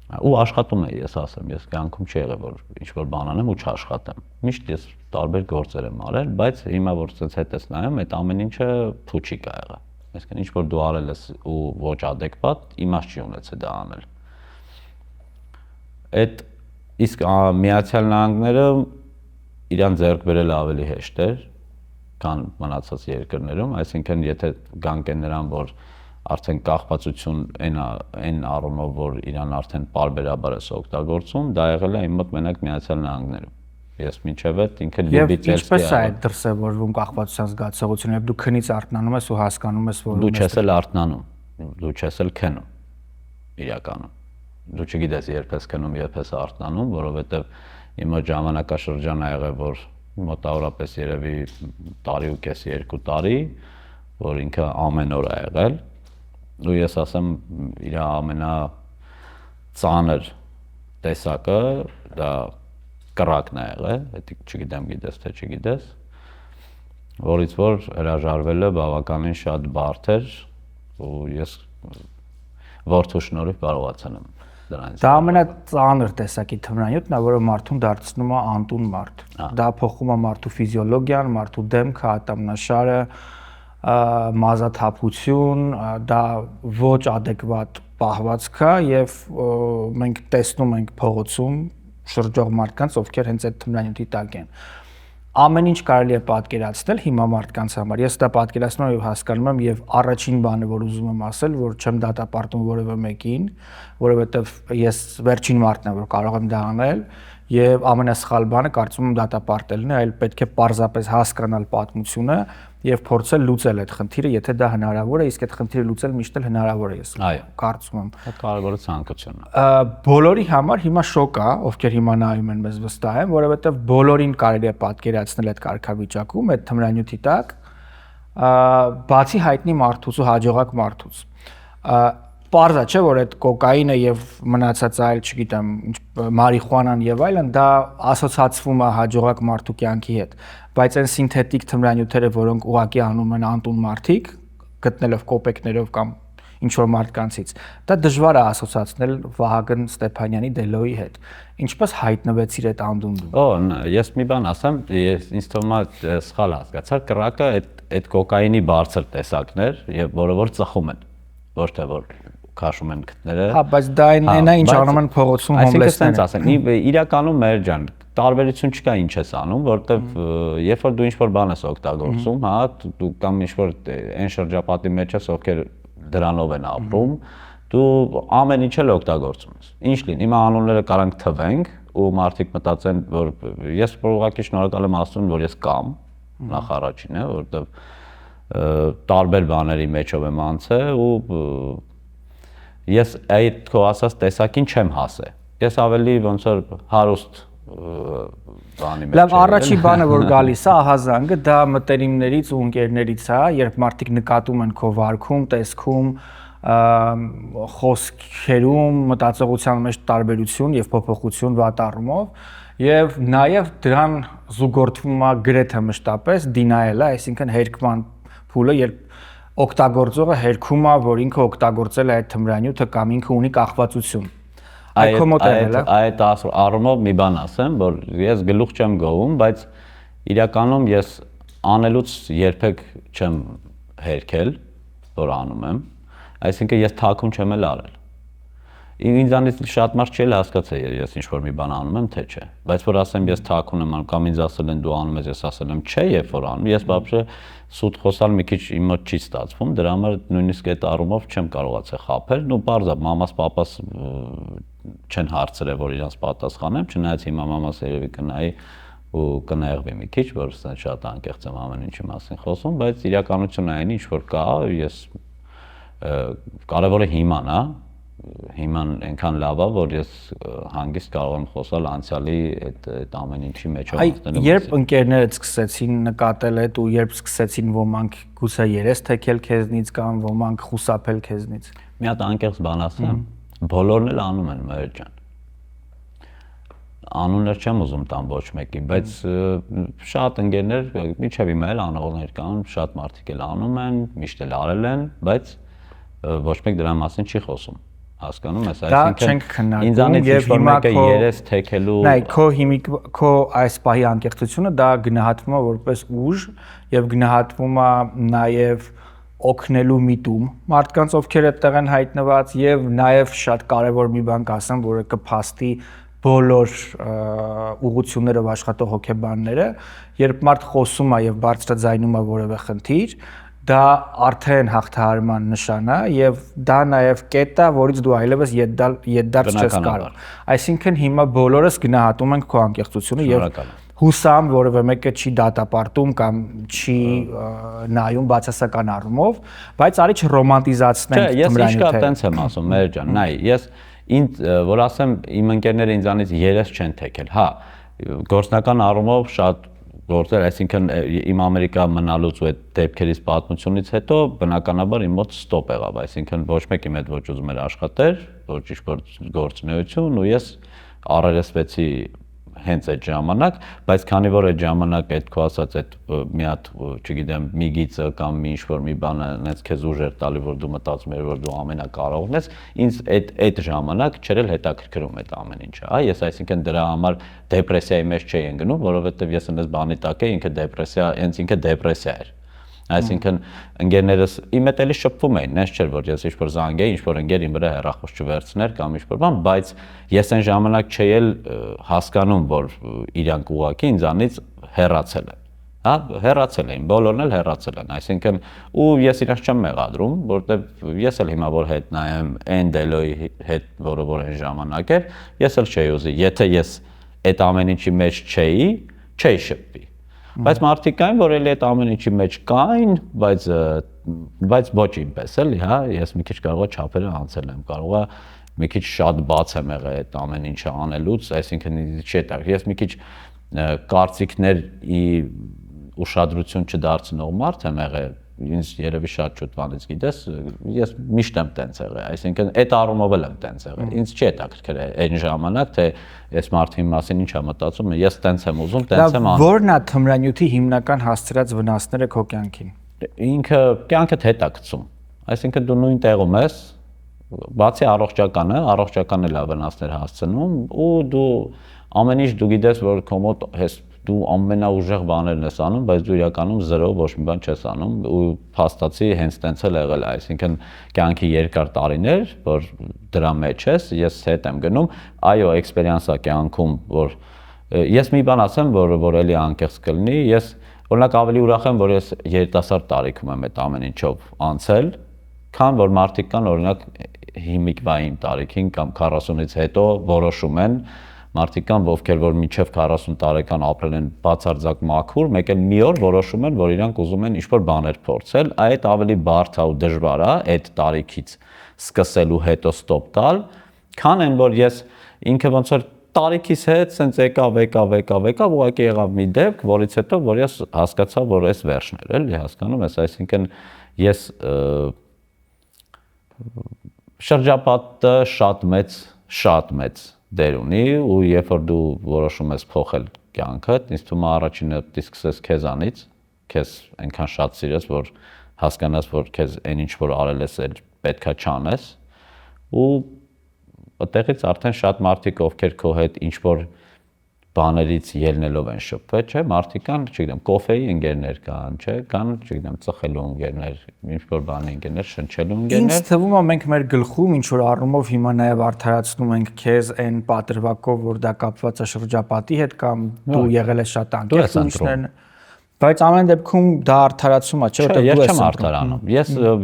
ու աշխատում եմ, ես ասեմ, ես կյանքում չի եղել, որ ինչ-որ բան անեմ ու չաշխատեմ, միշտ ես տարբեր գործեր եմ արել, բայց հիմա որ ցած հետ ես նայում, այդ ամեն ինչը փուչիկ է եղել, այսինքն ինչ որ դու արել ես ու ոչ adekvat, իմաստ չի ունեցել դա անել, այդ իսկ Միացյալ Նահանգները իրան ձեռք բերել ավելի հեշտ էր, քան մնացած երկրներում, այսինքն եթե գանք են նրան, որ արդեն կախվածություն այն առումով, որ իրան արդեն պարբերաբար է օգտագործում, դա եղել է իմ մոտ մենակ Միացյալ Նահանգներում։ Ես մինչև այդ ինքը լիբիցելսկի է։ Եվ ինչպես է այդ դրսևորվում կախվածության զգացողությունը, երբ դու քնից արթնանում ես ու հասկանում ես, որ դու չես էլ արթնանում, դու չես էլ քնում իրականում։ Դու չգիտես երբ ես քնում, երբ ես արթնանում, որովհետև իմ մոտ ժամանակաշրջան ա եղել, որ մոտավորապես երևի տարի ու կես 2 տարի, որ ինքը ամեն օր ա եղել, ու ես ասեմ իր ամենածանր տեսակը դա կռակն ա եղել, դա չգիտեմ գիտես թե չգիտես, որից որ հրաժարվելը բավականին շատ բարդ էր ու ես որդու շնորհիվ կարողացա դրանից։ Դա ամենածանր տեսակի թմրանյութն է, որը մարդուն դարձնում է անտուն մարդ։ Դա փոխում է մարդու ֆիզիոլոգիան, մարդու դեմքը, ատամնաշարը, մազաթափություն, դա ոչ adekvat պահվածք է եւ մենք տեսնում ենք փողոցում շրջող մարդկանց, ովքեր հենց այդ թմրանյութի տակ են։ Ամեն ինչ կարելի է պատկերացնել հիմա մարդկանց համար։ Ես դա պատկերացնում եմ եւ հասկանում եմ եւ առաջին բանը, որ ուզում եմ ասել, որ չեմ դատապարտում որևէ մեկին, որովհետեւ ես վերջին մարդն եմ, որ կարող եմ դա անել եւ ամենասխալ բանը կարծում եմ դատապարտելն է, այլ պետք է պարզապես հասկանալ պատմությունը եւ փորձել լուծել այդ խնդիրը, եթե դա հնարավոր է, իսկ այդ խնդիրը լուծել միշտ էլ հնարավոր է, ես կարծում եմ։ Դա կարևորը ցանկությունն է։ Բոլորի համար հիմա շոկ է, ովքեր հիմա նայում են մեզ վստահ եմ, որովհետեւ բոլորին կարելի է պատկերացնել այդ կարգավիճակում, այդ թմրանյութի տակ, բացի հայտնի մարդուց ու հաջողակ մարդուց։ Պարզա չէ, որ այդ կոկայինը եւ մնացած այլ, չգիտեմ, մարիխուանան եւ այլն, դա ասոցացվում է հաջողակ մարդու կյանքի հետ, բայց այն սինթետիկ թմրանյութերը, որոնք ուղղակի անում են անտուն մարդիկ, գտնելով կոպեկներով կամ ինչ որ մարդկանցից, դա դժվար է ասոցացնել Վահագն Ստեփանյանի Դելոյի հետ։ Ինչպես հայտնվեցիր այդ անդունդում։ Ես մի բան ասեմ, ինձ թվում է սխալ հասկացար, կռակը այդ կոկայինի բարձր տեսակն էր եւ որը որ ծխում են, ոչ թե որ քաշում են քթները։ Հա, բայց դա այնա ինչ անում են փողոցում հոմլեսները։ Այսինքն ասենք, իրականում մեր ջան, տարբերություն չկա ինչ ես անում, որտեվ երբ որ դու ինչ-որ բան ես օգտագործում, հա, դու կամ ինչ-որ այն շրջապատի մեջ ես, ովքեր դրանով են ապրում, դու ամեն ինչ էլ օգտագործում ես։ Ինչ լինի, հիմա անունները կարանք թվենք ու մարդիկ մտածեն, որ ես ուղղակի շնորհակալ եմ Աստծուն, որ ես կամ նախ առաջինը, որտեվ տարբեր բաների մեջով եմ անցել ու ես այդ քո ասած տեսակին չեմ հասել։ Ես ավելի ոնց որ հարուստ բանի մեջ եմ։ Լավ, առաջի բանը որ գալիս է, ահազանգը, դա մտերիմներից ու ընկերներից է, երբ մարդիկ նկատում են քո վարքում, տեսքում, խոսքերում, մտածողության մեջ տարբերություն եւ փոփոխություն վատ առումով, եւ նաեւ դրան զուգորդվում է գրեթե մշտապես դինայելը, այսինքն հերկման փուլը, երբ օգտագործողը հերքում է, որ ինքը օգտագործել է այդ թմրանյութը կամ ինքը ունի կախվածություն։ Այդ առումով մի բան ասեմ, որ ես գլուխ չեմ գովում, բայց իրականում ես անելուց երբեք չեմ հերքել, որ անում եմ, այսինքն ես թաքուն չեմ էլ արել։ Ինձանից շատ մարդ չի հասկացել, ես ինչ-որ մի բան անում եմ, թե չէ, բայց որ ասեմ ես թաքուն եմ անում, կամ ինձ ասել են դու անում ես, ես ասել եմ չէ, երբ որ անում, ես բաբշե սուտ խոսալ մի քիչ իմ մոտ չի ստացվում, դրա համար նույնիսկ այդ առումով չեմ կարողացել խաբել, ու բարձա մամաս, պապաս չեն հարցրել, որ իրանց պատասխանեմ, չնայած հիմա մամաս երևի կնայի ու կնեղվի մի քիչ, որ շատ անկեղծ եմ ամեն ինչի մասին խոսում, բայց իրականությունն այն ինչ որ կա, ես կարևորը հիման է, հիման այնքան լավ է, որ ես հանգիստ կարող եմ խոսալ անցյալի այդ ամեն ինչի մեջ ամուսնելու մասին։ Երբ ընկերներդ սկսեցին նկատել այդ ու երբ սկսեցին ոմանք գուցե երես թեքել քեզնից կամ ոմանք խուսափել քեզնից։ մի հատ անկեղծ բան ասեմ, բոլորն էլ անում են մեր ջան։ Անուններ չեմ ուզում տամ ոչ մեկի, բայց շատ ընկերներ, միջև հիմա էլ անողներ կան, շատ մարդիկ էլ անում են, միշտ էլ արել են, բայց ոչ մեկ դրա մասին չի խոսում։ Հասկանում ես, այսինքն ինձանից ինչ-որ մեկը երես թեքելու նայ քո այս պահի անկեղծությունը դա գնահատվում է որպես ուժ եւ գնահատվում է նաեւ օգնելու միտում մարդկանց ովքեր այդտեղ են հայտնված եւ նաեւ շատ կարեւոր մի բան կասեմ, որը կփաստի բոլոր ուղղություններով աշխատող հոգեբանները, երբ մարդ խոսում է եւ բարձրաձայնում է որևէ խնդիր, դա արդեն հաղթահարման նշան է եւ դա նաեւ կետ է, որից դու այլևս յետդարձ չես կարող։ Այսինքն հիմա բոլորս գնահատում ենք քո անկեղծությունը եւ հուսամ որևէ մեկը չի դատապարտում կամ չի նայում բացասական առումով, բայց արի չռոմանտիզացնենք թմրանյութը։ Ես իշքա տենց եմ ասում, մեր ջան, նայ, ես ինձ որ ասեմ իմ ընկերները ինձանից երես չեն թեքել, հա, գործնական առումով շատ գործեր, այսինքն իմ Ամերիկա մնալուց ու այդ դեպքերից պատմությունից հետո բնականաբար իմ մոտ ստոպ եղավ, այսինքն ոչ մեկի հետ ոչ ուզում էր աշխատել, ոչ ինչ-որ գործունեություն ու ես առերեսվեցի հենց այդ ժամանակ, բայց քանի որ այդ ժամանակ այդ քո ասած այդ մի հատ, չգիտեմ, մի գիծը կամ մի ինչ-որ մի բանը այնպես քեզ ուժեր տալի, որ դու մտածում ես, որ դու ամենակարողն ես, ինձ այդ ժամանակ չէր էլ հետաքրքրում այդ ամեն ինչը, հա, ես այսինքն դրա համար դեպրեսիայի մեջ չէի ընկնում, որովհետև ես այնպես բանի տակ էի, ինքը դեպրեսիա էր։ Այսինքն ընկերներս իմ հետ էլի շփվում էին, նենց չէր որ ես ինչ-որ զանգեի, ինչ-որ ընկեր իմ վրա հեռախոս չվերցներ կամ ինչ-որ բան, բայց ես այն ժամանակ չէի էլ հասկանում, որ իրանք ուղակի ինձանից հեռացել են, հա, հեռացել էին, բոլորն էլ հեռացել են, այսինքն ու ես իրանք չեմ մեղադրում, որովհետև ես էլ հիմա որ հետ նայեմ այն Դելոյի հետ, որը որ այն ժամանակ էր, ես էլ չէի ուզի, եթե ես այդ ամեն ինչի մեջ չէի շփվի։ Բայց մարդիկ կային, որ էլի այդ ամեն ինչի մեջ կային, բայց ոչ ինպես էլի, հա, ես մի քիչ կարող եմ չափերը անցել եմ, կարող է մի քիչ շատ բաց եմ եղել այդ ամեն ինչը անելուց, այսինքն չի տակ, ես մի քիչ կարծիքների ուշադրություն չդարձնող մարդ եմ եղել, ինձ երևի շատ շուտվանից գիտես, ես միշտ եմ տենց եղել, այսինքն այդ առումով էլ եմ տենց եղել, ինձ չի հետաքրքրել այն ժամանակ, թե այս մարդի մասին ինչ է մտածում, ես տենց եմ ուզում, տենց եմ անում։ Որն է թմրանյութի հիմնական հասցրած վնասները քո կյանքին։ Ինքը կյանքդ հետ է գցում, այսինքն դու նույն տեղում ես, բացի առողջականը լավ վնասներ հասցնում ու դու ամեն ինչ դու գիտես, որ քո մոտ դու ամենաուժեղ բաներն ես անում, բայց դու իրականում զրո ոչ մի բան չես անում ու փաստացի հենց տենց էլ եղել է, այսինքն կյանքի երկար տարիներ, որ դրա մեջ ես, ես հետ եմ գնում, այո, էքսպերիենսա կյանքում, որ ես մի բան ասեմ, որ էլի անկեղծ կլինի, ես օրինակ ավելի ուրախ եմ, որ ես երիտասարդ տարիքում եմ այդ ամեն ինչով անցել, քան որ մարդիկ կան, օրինակ հիմիկվա իմ տարիքին կամ 40-ից հետո որոշում են մարդիկ կան, ովքեր որ մինչև 40 տարեկան ապրել են բացարձակ մաքուր, մեկ էլ մի օր որոշում են, որ իրանք ուզում են ինչ-որ բաներ փորձել, այդ ավելի բարդ է ու դժվար է այդ տարիքից սկսելու հետո ստոպ տալ, քան այն որ ես ինքը ոնց որ տարիքից հետ սենց եկավ, ուղղակի եղավ մի դեպք, որից հետո որ ես հասկացա, որ այս վերջն էր, էլի հասկանում ես, այսինքն ես շրջապատը շատ մեծ դեր ունի ու երբ որ դու որոշում ես փոխել կյանքդ, ինձ թվում է առաջինը դու սկսես քեզանից, քեզ այնքան շատ սիրես, որ հասկանաս, որ քեզ այն ինչ որ արել ես, էլ պետքա չանես ու այդտեղից արդեն շատ մարդիկ ովքեր քո հետ ինչ որ բաներից ելնելով են շփվել, չէ, մարդիկ կան, չգիտեմ, կոֆեի ընկերներ կան, չէ, կան, չգիտեմ, ծխելու ընկերներ, ինչ որ բանի ընկերներ, շնչելու ընկերներ։ Ինձ թվում է մենք մեր գլխում ինչ որ առումով հիմա նաև արդարացնում ենք քեզ այն պատրվակով, որ դա կապված է շրջապատի հետ կամ դու եղել ես շատ անկեղծ ուրիշներն, բայց ամեն դեպքում դա արդարացում է, չէ, որտեղ դու ես արդարանում։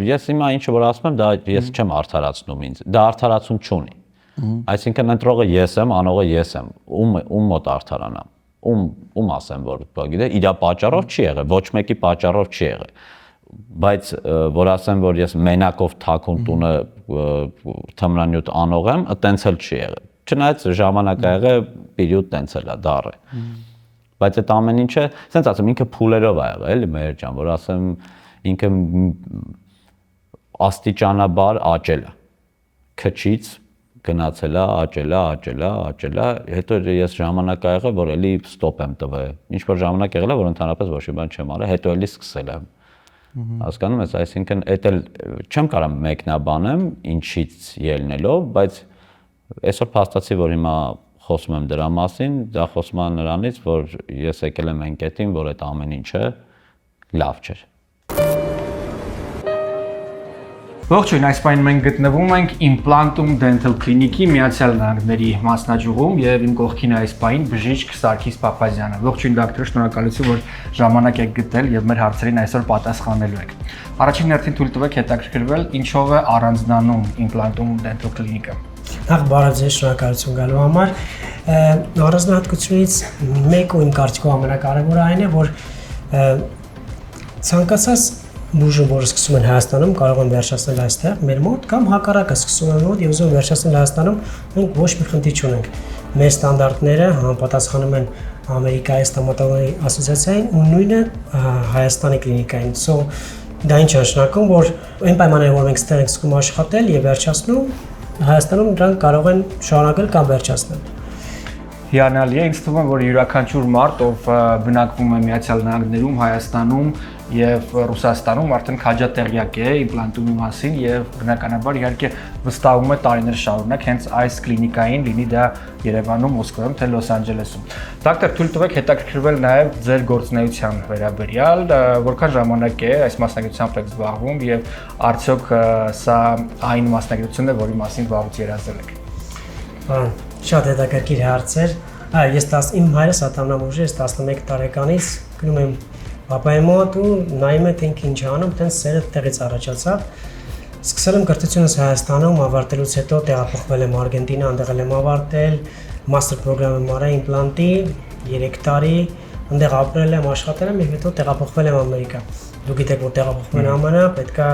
Ես հիմա ինչ որ ասում եմ, դա ես չեմ արդարացնում ինձ, դա արդարացում չունի։ Այսինքն ընտրողը ես եմ, անողը ես եմ, ում մոտ արդարանամ, ում ասեմ, որ գիտե, իր պատճառով չի եղել, ոչ մեկի պատճառով չի եղել, բայց որ ասեմ, որ ես մենակով թաքուն տունը թմրանյութ անող եմ, տենց էլ չի եղել, չնայած ժամանակ ա եղել, պերիոդ տենց էլ է, դառ է, բայց այդ ամեն ինչը, սենց ասեմ, ինքը փուլերով ա եղել, էլի մեր ջան, որ ասեմ, ինքը աստիճանաբար աճել է, քչից գնացել է, աճել է, հետո ես ժամանակ ա եղել, որ էլի ստոպ եմ տվել։ Ինչ որ ժամանակ եղել է, որ ընդհանրապես ոչ մի բան չեմ արել, հետո էլի սկսել եմ։ Հասկանում ես, այսինքն էդ էլ չեմ կարող մեկնաբանեմ ինչից ելնելով, բայց այսօր փաստացի, որ հիմա խոսում եմ դրա մասին, դա խոսում է նրանից, որ ես եկել եմ այն կետին, որ այդ ամեն ինչը լավ չէր։ Ողջույն, այս պայն մենք գտնվում ենք Implantum Dental Clinic-ի Միացյալ Նահանգների մասնաճյուղում եւ իմ կողքին այս պայն բժիշկ Սարգիս Փափազյանը։ Ողջույն դոկտոր, շնորհակալություն, որ ժամանակ եք գտել եւ մեր հարցերին այսօր պատասխանելու եք։ Առաջին հերթին թույլ տվեք հետաքրքրվել, ինչով է առանձնանում Implantum Dental Clinic-ը։ Նախ բարև ձեզ, շնորհակալություն գալու համար։ Առանձնահատկությունից մեկը իմ կարծիքով ամենակարևորը այն է, որ ցանկացած բուժում, որը սկսում են Հայաստանում, կարող են վերջացնել այստեղ մեր մոտ կամ հակառակը սկսում են մոտ եւ ուզում վերջացնել Հայաստանում, մենք ոչ մի խնդիր չունենք։ Մեր ստանդարտները համապատասխանում են Ամերիկայի ստոմատոլոգիայի ասոցիացիային ու նույնը Հայաստանի կլինիկային։ So դա ինչ է նշանակում, որ այն պայմաններով, որ մենք ստեղ ենք սկսում աշխատել եւ վերջացնում, Հայաստանում դրանք կարող են շարունակել կամ վերջացնել։ Հիանալի է, ինձ թվում է, որ յուրաքանչյուր մարդ, ով բնակվում է Միացյալ Նահանգներում, Հայաստանում եւ Ռուսաստանում, արդեն քաջատեղյակ է իմպլանտումի մասին եւ բնականաբար իհարկե վստահում է տարիներ շարունակ հենց այս կլինիկային, լինի դա Երևանում, Մոսկվայում, թե Լոս Անջելեսում։ Դոկտոր, թույլ տվեք հետաքրքրվել նաեւ ձեր գործունեության վերաբերյալ, որքան ժամանակ է այս մասնագիտությամբ եք զբաղվում եւ արդյոք սա այն մասնագիտությունն է, որի մասին վաղուց երազել եք։ Շատ հետաքրքիր հարցեր։ Ես իմ հայրս ատամնաբույժ է, 11 տարեկանից գնում եմ Պապայի մոտ ու նայում եմ թե ինչ անում, տենց սերը տեղից առաջացավ։ Սկսել եմ կրթությունս Հայաստանում, ավարտելուց հետո տեղափոխվել եմ Արգենտինա, այնտեղ եմ ավարտել, մաստեր պրոգրամ եմ արել իմպլանտի 3 տարի, այնտեղ ապրել եմ, աշխատել եմ եւ հետո տեղափոխվել եմ Ամերիկա։ Դուք գիտեք, որ տեղափոխվում են ԱՄՆ, պետքա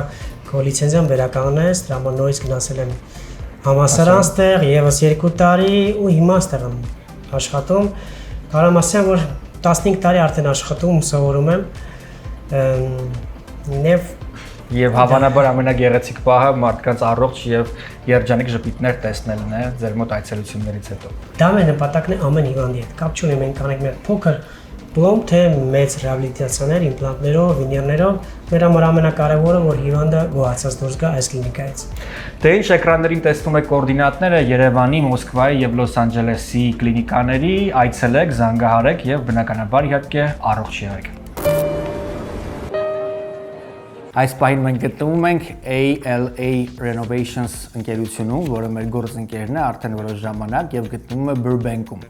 քո լիցենզիան վերականգնես, դրա համար նորից գնացել եմ համալսարան ստեղ, եւս 2 տարի ու հիմա ստեղ եմ աշխատում։ Կարամ ասեմ, որ 15 տարի արդեն աշխատում, սովորում եմ, Եվ հավանաբար ամենագեղեցիկ պահը մարդկանց առողջ եւ երջանիկ ժպիտներ տեսնելն է ձեր մոտ այցելություններից հետո։ Դա մեր նպատակն է ամեն հիվանդի հետ։ Կապ չունի մենք կանենք մեր փոքր պլոմ թե մեծ ռեաբիլիտացիաներ, իմպլանտներով, վինիրներով, մեր համար ամենակարևորը, որ հիվանդը գոհացած դուրս գա այս կլինիկայից։ Դե ինչ էկրաններին տեսնում եք կոորդինատները Երևանի, Մոսկվայի եւ Լոս Անջելեսի կլինիկաների, այցելեք, զանգահարեք եւ բնականաբար իհարկե առողջ եղեք։ Այս պահին մենք գտնվում ենք ALA Renovations ընկերությունում, որը մեր գործընկերն է արդեն որոշ ժամանակ եւ գտնվում է Burbank-ում։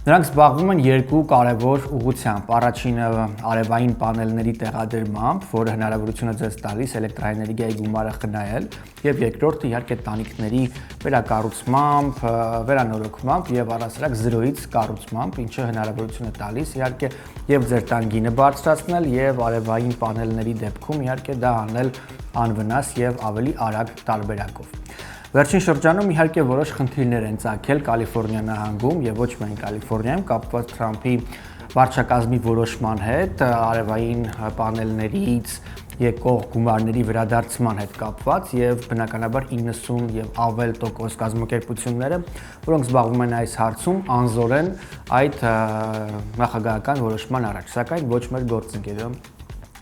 Նրանք զբաղվում են երկու կարևոր ուղղությամբ։ Առաջինը արևային պանելների տեղադրմամբ, որը հնարավորություն է ձեզ տալիս էլեկտրաէներգիայի գումարը խնայել, եւ երկրորդը իհարկե տանիքների վերակառուցմամբ, վերանորոգմամբ եւ առասարակ զրոյից կառուցմամբ, ինչը հնարավորություն է տալիս իհարկե եւ ձեր տան գինը բարձրացնել եւ արևային պանելների դեպքում իհարկե դա անել անվնաս եւ ավելի արագ տարբերակով։ Վերջին շրջանում իհարկե որոշ խնդիրներ են ծագել Կալիֆոռնիա նահանգում եւ ոչ միայն Կալիֆոռնիայում կապված Թրամփի վարչակազմի որոշման հետ, արևային պանելներից եկող գումարների վերադարձման հետ կապված եւ բնականաբար 90 եւ ավել տոկոս կազմակերպությունները, որոնք զբաղվում են այս հարցում, անզորեն այդ նախագահական որոշման առաջ, սակայն ոչ մեր գործընկերը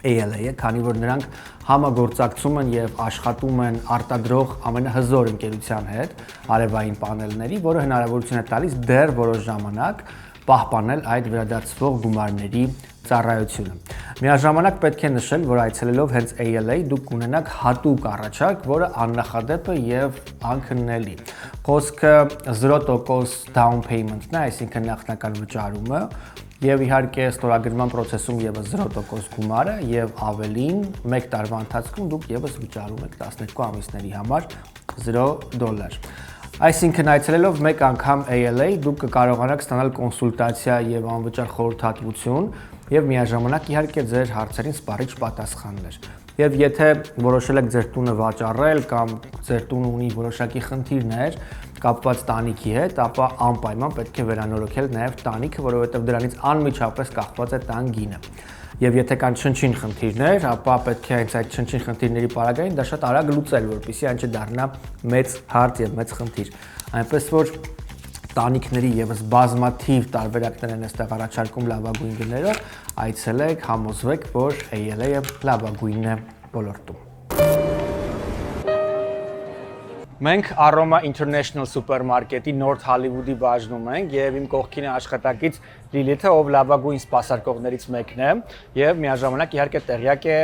ALA-ը, քանի որ նրանք համագործակցում են եւ աշխատում են արտադրող ամենահզոր ընկերության հետ արևային պանելների, որը հնարավորություն է տալիս դեռ որոշ ժամանակ պահպանել այդ վերադարձվող գումարների ծառայությունը։ Միաժամանակ պետք է նշել, որ այցելելով հենց ALA դուք կունենաք հատուկ առաջարկ, որը աննախադեպ է եւ անքննելի։ Խոսքը 0% down payment-ն է, այսինքն նախնական վճարումը, եւ իհարկե ստորագրման process-ում եւս 0% գումարը եւ ավելին 1 տարվա ընթացքում դուք եւս վճարում եք 12 ամիսների համար $0։ Այսինքն այցելելով մեկ անգամ ALA դուք կկարողանաք ստանալ կոնսուլտացիա եւ անվճար խորհրդատվություն եւ միաժամանակ իհարկե ձեր հարցերին սպառիչ պատասխաններ։ Եվ եթե որոշել եք ձեր տունը վաճառել կամ ձեր տունը ունի որոշակի խնդիրներ կապված տանիքի հետ, ապա անպայման պետք է վերանորոգել նաև տանիքը, որովհետև դրանից անմիջապես կախված է տան գինը։ Եվ եթե կան չնչին խնդիրներ, ապա պետք է հենց այդ չնչին խնդիրների պարագային դա շատ արագ լուծել, որպեսզի այն չդառնա մեծ հարց եւ մեծ խնդիր։ Այնպես որ տանիքների եւս բազմաթիվ տարբերակներ են այստեղ առաջարկում լավագույն գները, այցելեք, համոզվեք, որ ALA-ը լավագույնն է ոլորտում։ Մենք Aroma International Supermarket-ի North Hollywood-ի բաժնում ենք եւ իմ կողքին է աշխատակից Լիլիթը, ով լավագույն սպասարկողներից մեկն է եւ միաժամանակ իհարկե տեղյակ է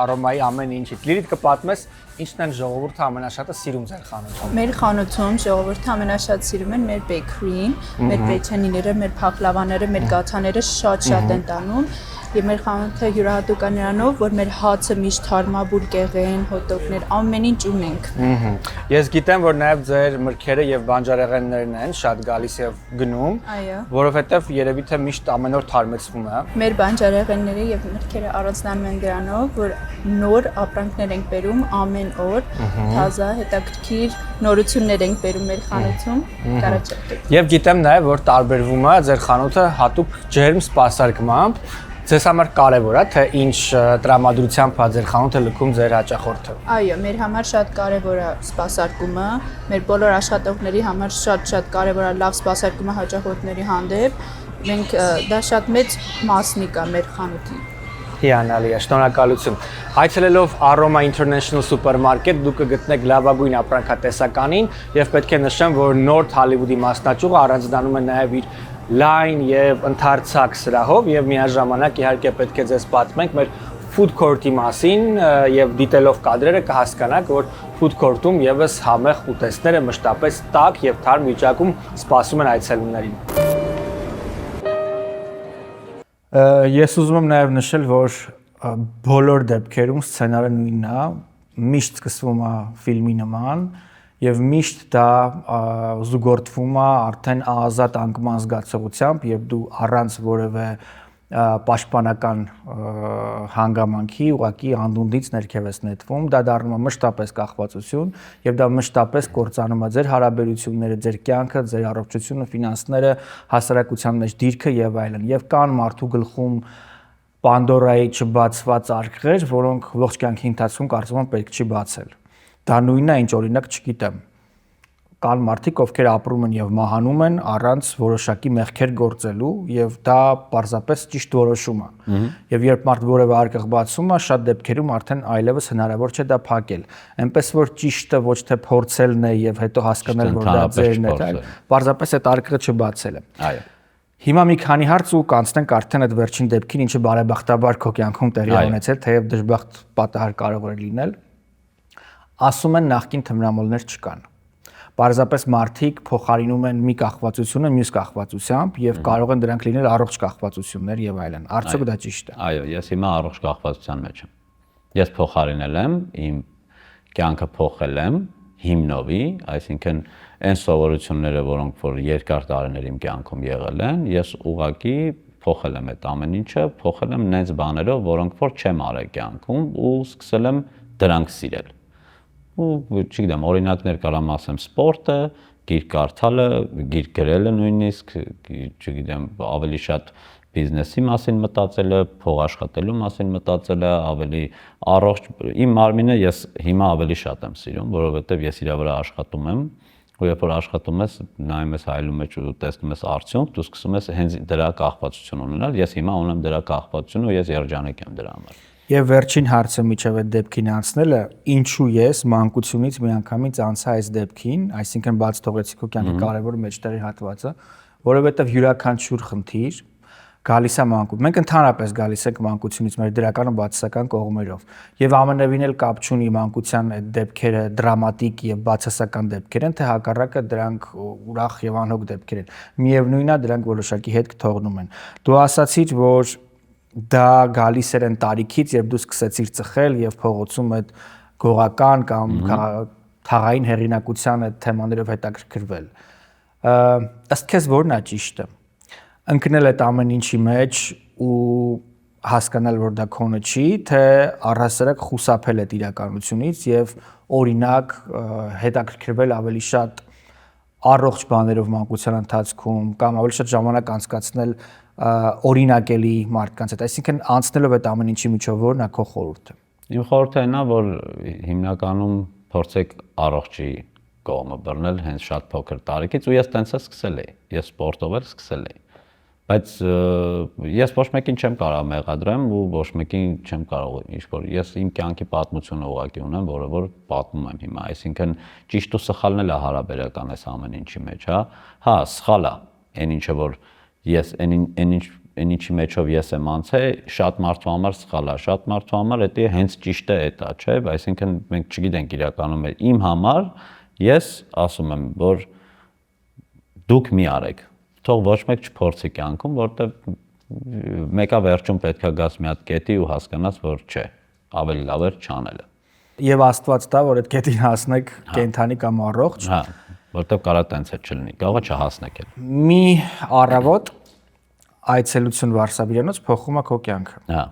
Aroma-ի ամեն ինչից։ Լիլիթ, կպատմես ինչն են ժողովուրդը ամենաշատը սիրում ձեր խանութում։ Մեր խանութում ժողովուրդը ամենաշատ սիրում են մեր բեքրին, մեր պեչենիները, մեր փախլավաները, մեր գաթաները շատ են տանում։ Եվ մեր խանութը յուրահատուկ է նրանով, որ մեր հացը միշտ թարմաբուր կեղեն, հոտոկներ, ամեն ինչ ունենք։ Ես գիտեմ, որ նաև ձեր մրգերը եւ բանջարեղեններն են շատ գալիս եւ գնում, Այո։ որովհետեւ երևի թե միշտ ամեն օր թարմեցվում է։ Մեր բանջարեղենները եւ մրգերը առանձնանում են դրանով, որ նոր ապրանքներ ենք բերում ամեն օր, թազա, հետաքրքիր նորություններ ենք բերում մեր խանութում, կարաչեք։ Եվ գիտեմ նաև, որ տարբերվում է ձեր խանութը հատուկ ջերմ սպասարկմամբ։ Ձեզ համար կարևոր է, թե ինչ տրամադրությամբ է ձեր խանութը լքում ձեր հաճախորդը։ Այո, մեր համար շատ կարևոր է սպասարկումը, մեր բոլոր աշխատողների համար շատ կարևոր է լավ սպասարկումը հաճախորդների հանդեպ։ Մենք դա շատ մեծ մասնիկ է մեր խանութի։ Հիանալի է, շնորհակալություն։ Այցելելով Aroma International Supermarket դուք կգտնեք լավագույն ապրանքատեսականին եւ պետք է նշեմ, որ North Hollywood-ի մասնաճյուղը առանձնանում է նաեւ իր լայն եւ ընդարձակ սրահով եւ միաժամանակ իհարկե պետք է ձեզ պատմենք մեր food court-ի մասին եւ դիտելով կադրերը կհասկանաք, որ food court-ում եւս համեղ ուտեստները մշտապես տաք եւ թարմ վիճակում սպասում են այցելուներին։ Ես ուզում եմ նաեւ նշել, որ բոլոր դեպքերում սցենարը նույնն է, միշտ սկսվում է ֆիլմի նման եւ միշտ դա զուգորդվում է արդեն ազատ անկման զգացողությամբ եւ դու առանց որևէ պաշտպանական հանգամանքի ուղղակի անդունդից ներքև ես նետվում, դա դառնում է մշտապես կախվածություն եւ դա մշտապես կործանում է ձեր հարաբերությունները, ձեր կյանքը, ձեր առողջությունը, ֆինանսները, հասարակության մեջ դիրքը եւ այլն։ Եվ կան մարդու գլխում Պանդորայի չբացված արկղեր, որոնք ողջ կյանքի ընթացքում կարծում եմ պետք չի բացել։ Դա նույնն է, ինչ օրինակ չգիտեմ։ Կան մարդիկ, ովքեր ապրում են եւ մահանում են առանց որոշակի մեղքեր գործելու եւ դա պարզապես ճիշտ որոշում է։ Եվ երբ մարդ որևէ արկղ բացում է, շատ դեպքերում արդեն այլևս հնարավոր չէ դա փակել։ Այնպես որ ճիշտը ոչ թե փորձելն է եւ հետո հասկանալ, որ դա ձերն է, այլ պարզապես այդ արկղը չբացելը։ Այո։ Հիմա մի քանի հարց ու կանցնենք արդեն այդ վերջին դեպքին, ինչը բարեբախտաբար քո կյանքում տեղի ունեցել, թեև դժբախտ պատահար կարող է լինել։ Ասում են նախկին թմրամոլներ չկան։ Պարզապես մարդիկ փոխարինում են մի կախվածությունը մյուս կախվածությամբ եւ կարող են դրանք լինել առողջ կախվածություններ եւ այլն։ Արդյոք դա ճիշտ է։ Այո, ես հիմա առողջ կախվածության մեջ եմ։ Ես փոխարինել եմ, իմ կյանքը փոխել եմ հիմնովի, այսինքն այն սովորությունները, որոնք որ երկար տարիներ իմ կյանքում եղել են, ես ուղղակի փոխել եմ այդ ամեն ինչը, փոխել եմ նենց բաներով, որոնք որ չեմ արել կյանքում ու սկսել եմ դրանք սիրել։ Ու չգիտեմ, օրինակներ կարամ ասեմ սպորտը, գիրք կարդալը, գիրք գրելը նույնիսկ, չգիտեմ, ավելի շատ բիզնեսի մասին մտածելը, փող աշխատելու մասին մտածելը, ավելի առողջ իմ մարմինը ես հիմա ավելի շատ եմ սիրում, որովհետև ես իրա վրա աշխատում եմ, ու երբ որ աշխատում ես, նայում ես հայելու մեջ ու տեսնում ես արդյունք, դու սկսում ես հենց դրա կախվածություն ունենալ, ես հիմա ունեմ դրա կախվածությունը ու ես երջանիկ եմ դրա համար։ Եվ վերջին հարցը միջև այդ դեպքին անցնելը, ինչու ես մանկությունից միանգամից անցա այս դեպքին, այսինքն բաց թողեցի քո կյանքի կարևոր մեջտեղի հատվածը, որովհետև յուրաքանչյուր խնդիր գալիս է մանկություն։ Մենք ընդհանրապես գալիս ենք մանկությունից մեր դրական ու բացասական կողմերով։ Եվ ամենևին էլ կապ չունի մանկության այդ դեպքերը դրամատիկ եւ բացասական դեպքեր են, թե հակառակը դրանք ուրախ եւ անհոգ դեպքեր են։ Միևնույնն է, դրանք որոշակի հետ կթողնում են։ Դու ասացիր, որ դա գալիս էր այն տարիքից, երբ դու սկսեցիր ծխել եւ փողոցում այդ գողական կամ թաղային հեղինակության այդ թեմաներով հետաքրքրվել։ Ըստ քեզ ո՞րն է ճիշտը։ Ընկնել այդ ամեն ինչի մեջ ու հասկանալ, որ դա քոնը չի, թե առհասարակ խուսափել այդ իրականությունից եւ օրինակ հետաքրքրվել ավելի շատ առողջ բաներով մանկության ընթացքում կամ ավելի շատ ժամանակ անցկացնել օրինակելի մարդկանց հետ, այսինքն անցնելով այդ ամեն ինչի միջով որն է քո խորհուրդը։ Իմ խորհուրդը այն է, որ հիմնականում փորձեք առողջի կողմը բռնել հենց շատ փոքր տարիքից ու ես տենց է սկսել էի, ես սպորտով էլ սկսել էի, բայց ես ոչ մեկին չեմ կարող մեղադրեմ ու ոչ մեկին չեմ կարող ինչ-որ ես իմ կյանքի պատմությունը ուղղակի ունեմ, որը որ պատմում եմ հիմա, այսինքն ճիշտ ու սխալն էլ է հարաբերական այս ամեն ինչի մեջ, հա, սխալ է, այն ինչը որ ես այն ինչի մեջով ես եմ անցել, շատ մարդու համար սխալ է, շատ մարդու համար դա հենց ճիշտը է, չէ՞, այսինքն մենք չգիտենք իրականում իմ համար ես ասում եմ, որ դուք մի արեք, թող ոչ մեկ չփորձի կյանքում, որտեղ մեկա վերջում պետքա գաս մի հատ կետի ու հասկանաս, որ չէ, ավելի լավ է չանելը։ Եվ Աստված տա, որ այդ կետին հասնեք կենթանի կամ առողջ։ Հա, որտեղ կարա տենց է չլինի, կարող է չհասնեք էլ։ Մի առավոտ այցելություն Վարշավիրանոց փոխում է քո կյանքը։ Հա։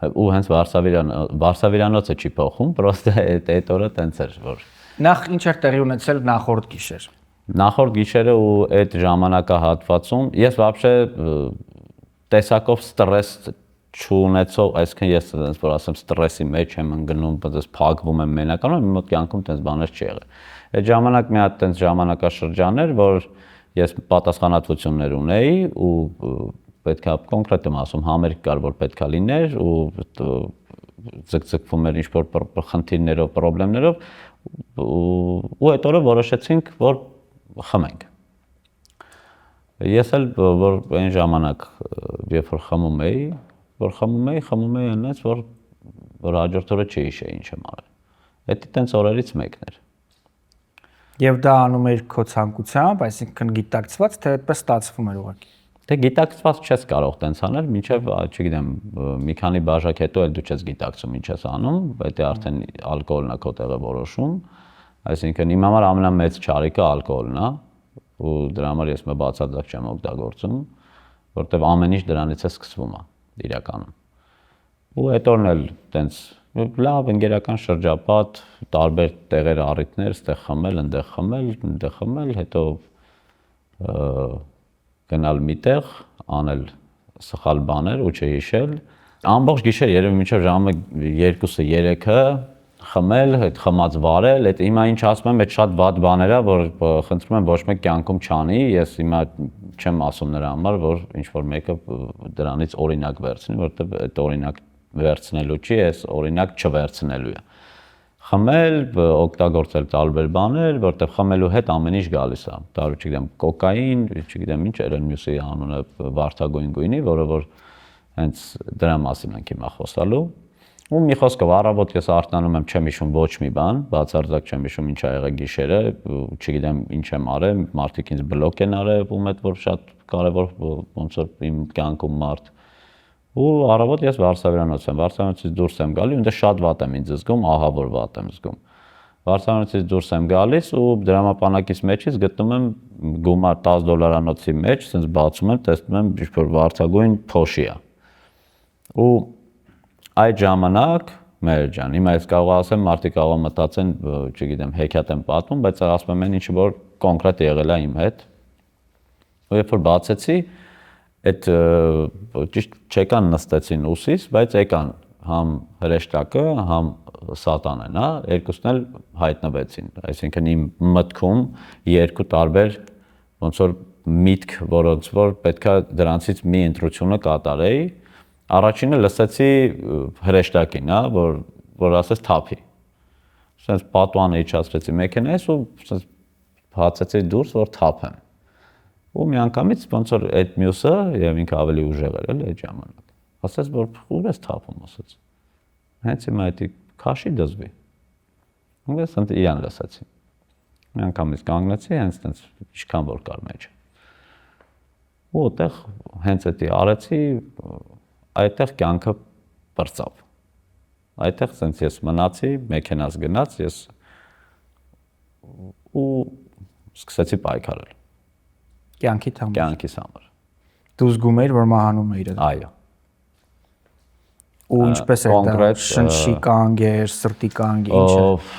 Ու հենց Վարշավիրանոցը չի փոխում, պրոստը այդ օրը տենց էր, որ Նախ ինչ էր տեղի ունեցել նախորդ գիշեր։ Նախորդ գիշերը ու այդ ժամանակահատվածում ես вообще տեսակով ստրես չունեցող, այսինքն ես այնպես որ ասեմ ստրեսի մեջ եմ ընկնում, այնպես փակվում եմ մենականում, իմ մոտ կյանքում այնպես բաներ չի եղել։ Այդ ժամանակ մի հատ այնպես ժամանակաշրջան էր, որ ես պատասխանատվություններ ունեի ու պետքա կոնկրետ եմ ասում, համերգ կար, որ պետքա լիներ ու ձգձգվում էր ինչ-որ խնդիրներով, խնդիրներով ու այդ օրը որոշեցինք, որ խմենք։ Ես էլ որ այն ժամանակ երբ որ խմում էի այնպես որ հաջորդ օրը չէի ինչ եմ արել։ Դա տենց օրերից մեկն էր։ Եվ դա անում էր քո ցանկությամբ, այսինքն գիտակցված, թե այդպես ստացվում էր ուղղակի։ Դե գիտակցված չես կարող տենց անել, մինչև, չգիտեմ, մի քանի բաժակ հետո էլ դու չես գիտակցում ինչ ես անում, դա արդեն ալկոհոլն է քո տեղը որոշում, այսինքն իմ համար ամենամեծ չարիքը ալկոհոլն է, ու դրա համար ես մը բացարձակ չեմ օգտագործում, որտեվ ամեն ինչ դրանից է սկսվում իրականում։ Ու այդ օրն էլ տենց լավ ընկերական շրջապատ, տարբեր տեղեր առիթներ, ստեղ խմել, այնտեղ խմել, հետո գնալ միտեղ, անել սխալ բաներ ու չհիշել։ Ամբողջ գիշեր երևի մինչև ժամը 2-3-ը խմել, այդ խմած վարել, այդ հիմա ինչ ասում եմ, այդ շատ վատ բաներ է, որ խնդրում եմ ոչ մեկ կյանքում չանի, ես հիմա չեմ ասում նրա համար, որ ինչ որ մեկը դրանից օրինակ վերցնի, որովհետև այդ օրինակ վերցնելու չի, ես օրինակ չվերցնելու է։ Խմել, օգտագործել տարբեր բաներ, որտեղ խմելու հետ ամեն ինչ գալիս է։ Տարու չգիտեմ, կոկային, չգիտեմ ինչ էր մյուսի անունը վարդագույն գույնի, որը որ հենց դրա մասին ենք հիմա խոսալու։ Ու մի խոսքով առավոտ ես արտանում եմ, չեմ հիշում ոչ մի բան, բացարձակ չեմ հիշում ինչ ա եղել գիշերը, չգիտեմ ինչ եմ արել, մարդիկ ինձ բլոկ են արել, ում հետ որ շատ կարևոր ոնց որ իմ կյանքում մարդ։ Ու առավոտ ես Վարշավիրանոց եմ, Վարշավիրանոցից դուրս եմ գալի, ու շատ վատ եմ ինձ զգում, ահա որ վատ եմ զգում։ Վարշավիրանոցից դուրս եմ գալիս ու դրամապանակից մեջից գտնում եմ գումար $10 մեջ, ասենց բացում եմ, տեսնում եմ ինչ-որ վարդագույն փոշի է։ Ու այդ ժամանակ մեր ջան, հիմա ես կարող ասեմ, մարդիկ կարող մտածեն, չգիտեմ, հեքիաթ եմ պատմում, բայց ասում եմ ինչ որ կոնկրետ եղել է իմ հետ։ Ու երբ որ բացեցի, այդ ճիշտ չեկան նստեցին ուսիս, բայց եկան համ հրեշտակը, համ սատանեն, երկուսն էլ հայտնվեցին, այսինքն իմ մտքում երկու տարբեր ոնց որ միտք, որոնց որ պետքա դրանցից մի ընտրությունը կատարեի, առաջինը լսեցի հրեշտակին, որ ասես թափի, ասես պատուանը իջացրեցի մեքենայից ու ասես բացեցի դուրս, որ թափեմ, ու միանգամից ոնց որ այդ մյուսը եւ ինքը ավելի ուժեղ էր այդ ժամանակ, ասես որ ուր ես թափում, ասեց, հենց հիմա այդ քաշի դզվի, ու ես ընդ իրան լսեցի, միանգամից կանգնեցի, հենց տենց ինչքան որ կար մեջ, ու այդտեղ հենց էդի արեցի, այդտեղ կյանքը բրծավ, այդտեղ սենց ես մնացի, մեքենաս գնաց, ես ու սկսեցի պայքարել, կյանքիս համար, դու զգում էիր, որ մահանում էիր, այո, ու ինչպես էր դա, շնչի կանգ էր, սրտի կանգ, ինչ էր,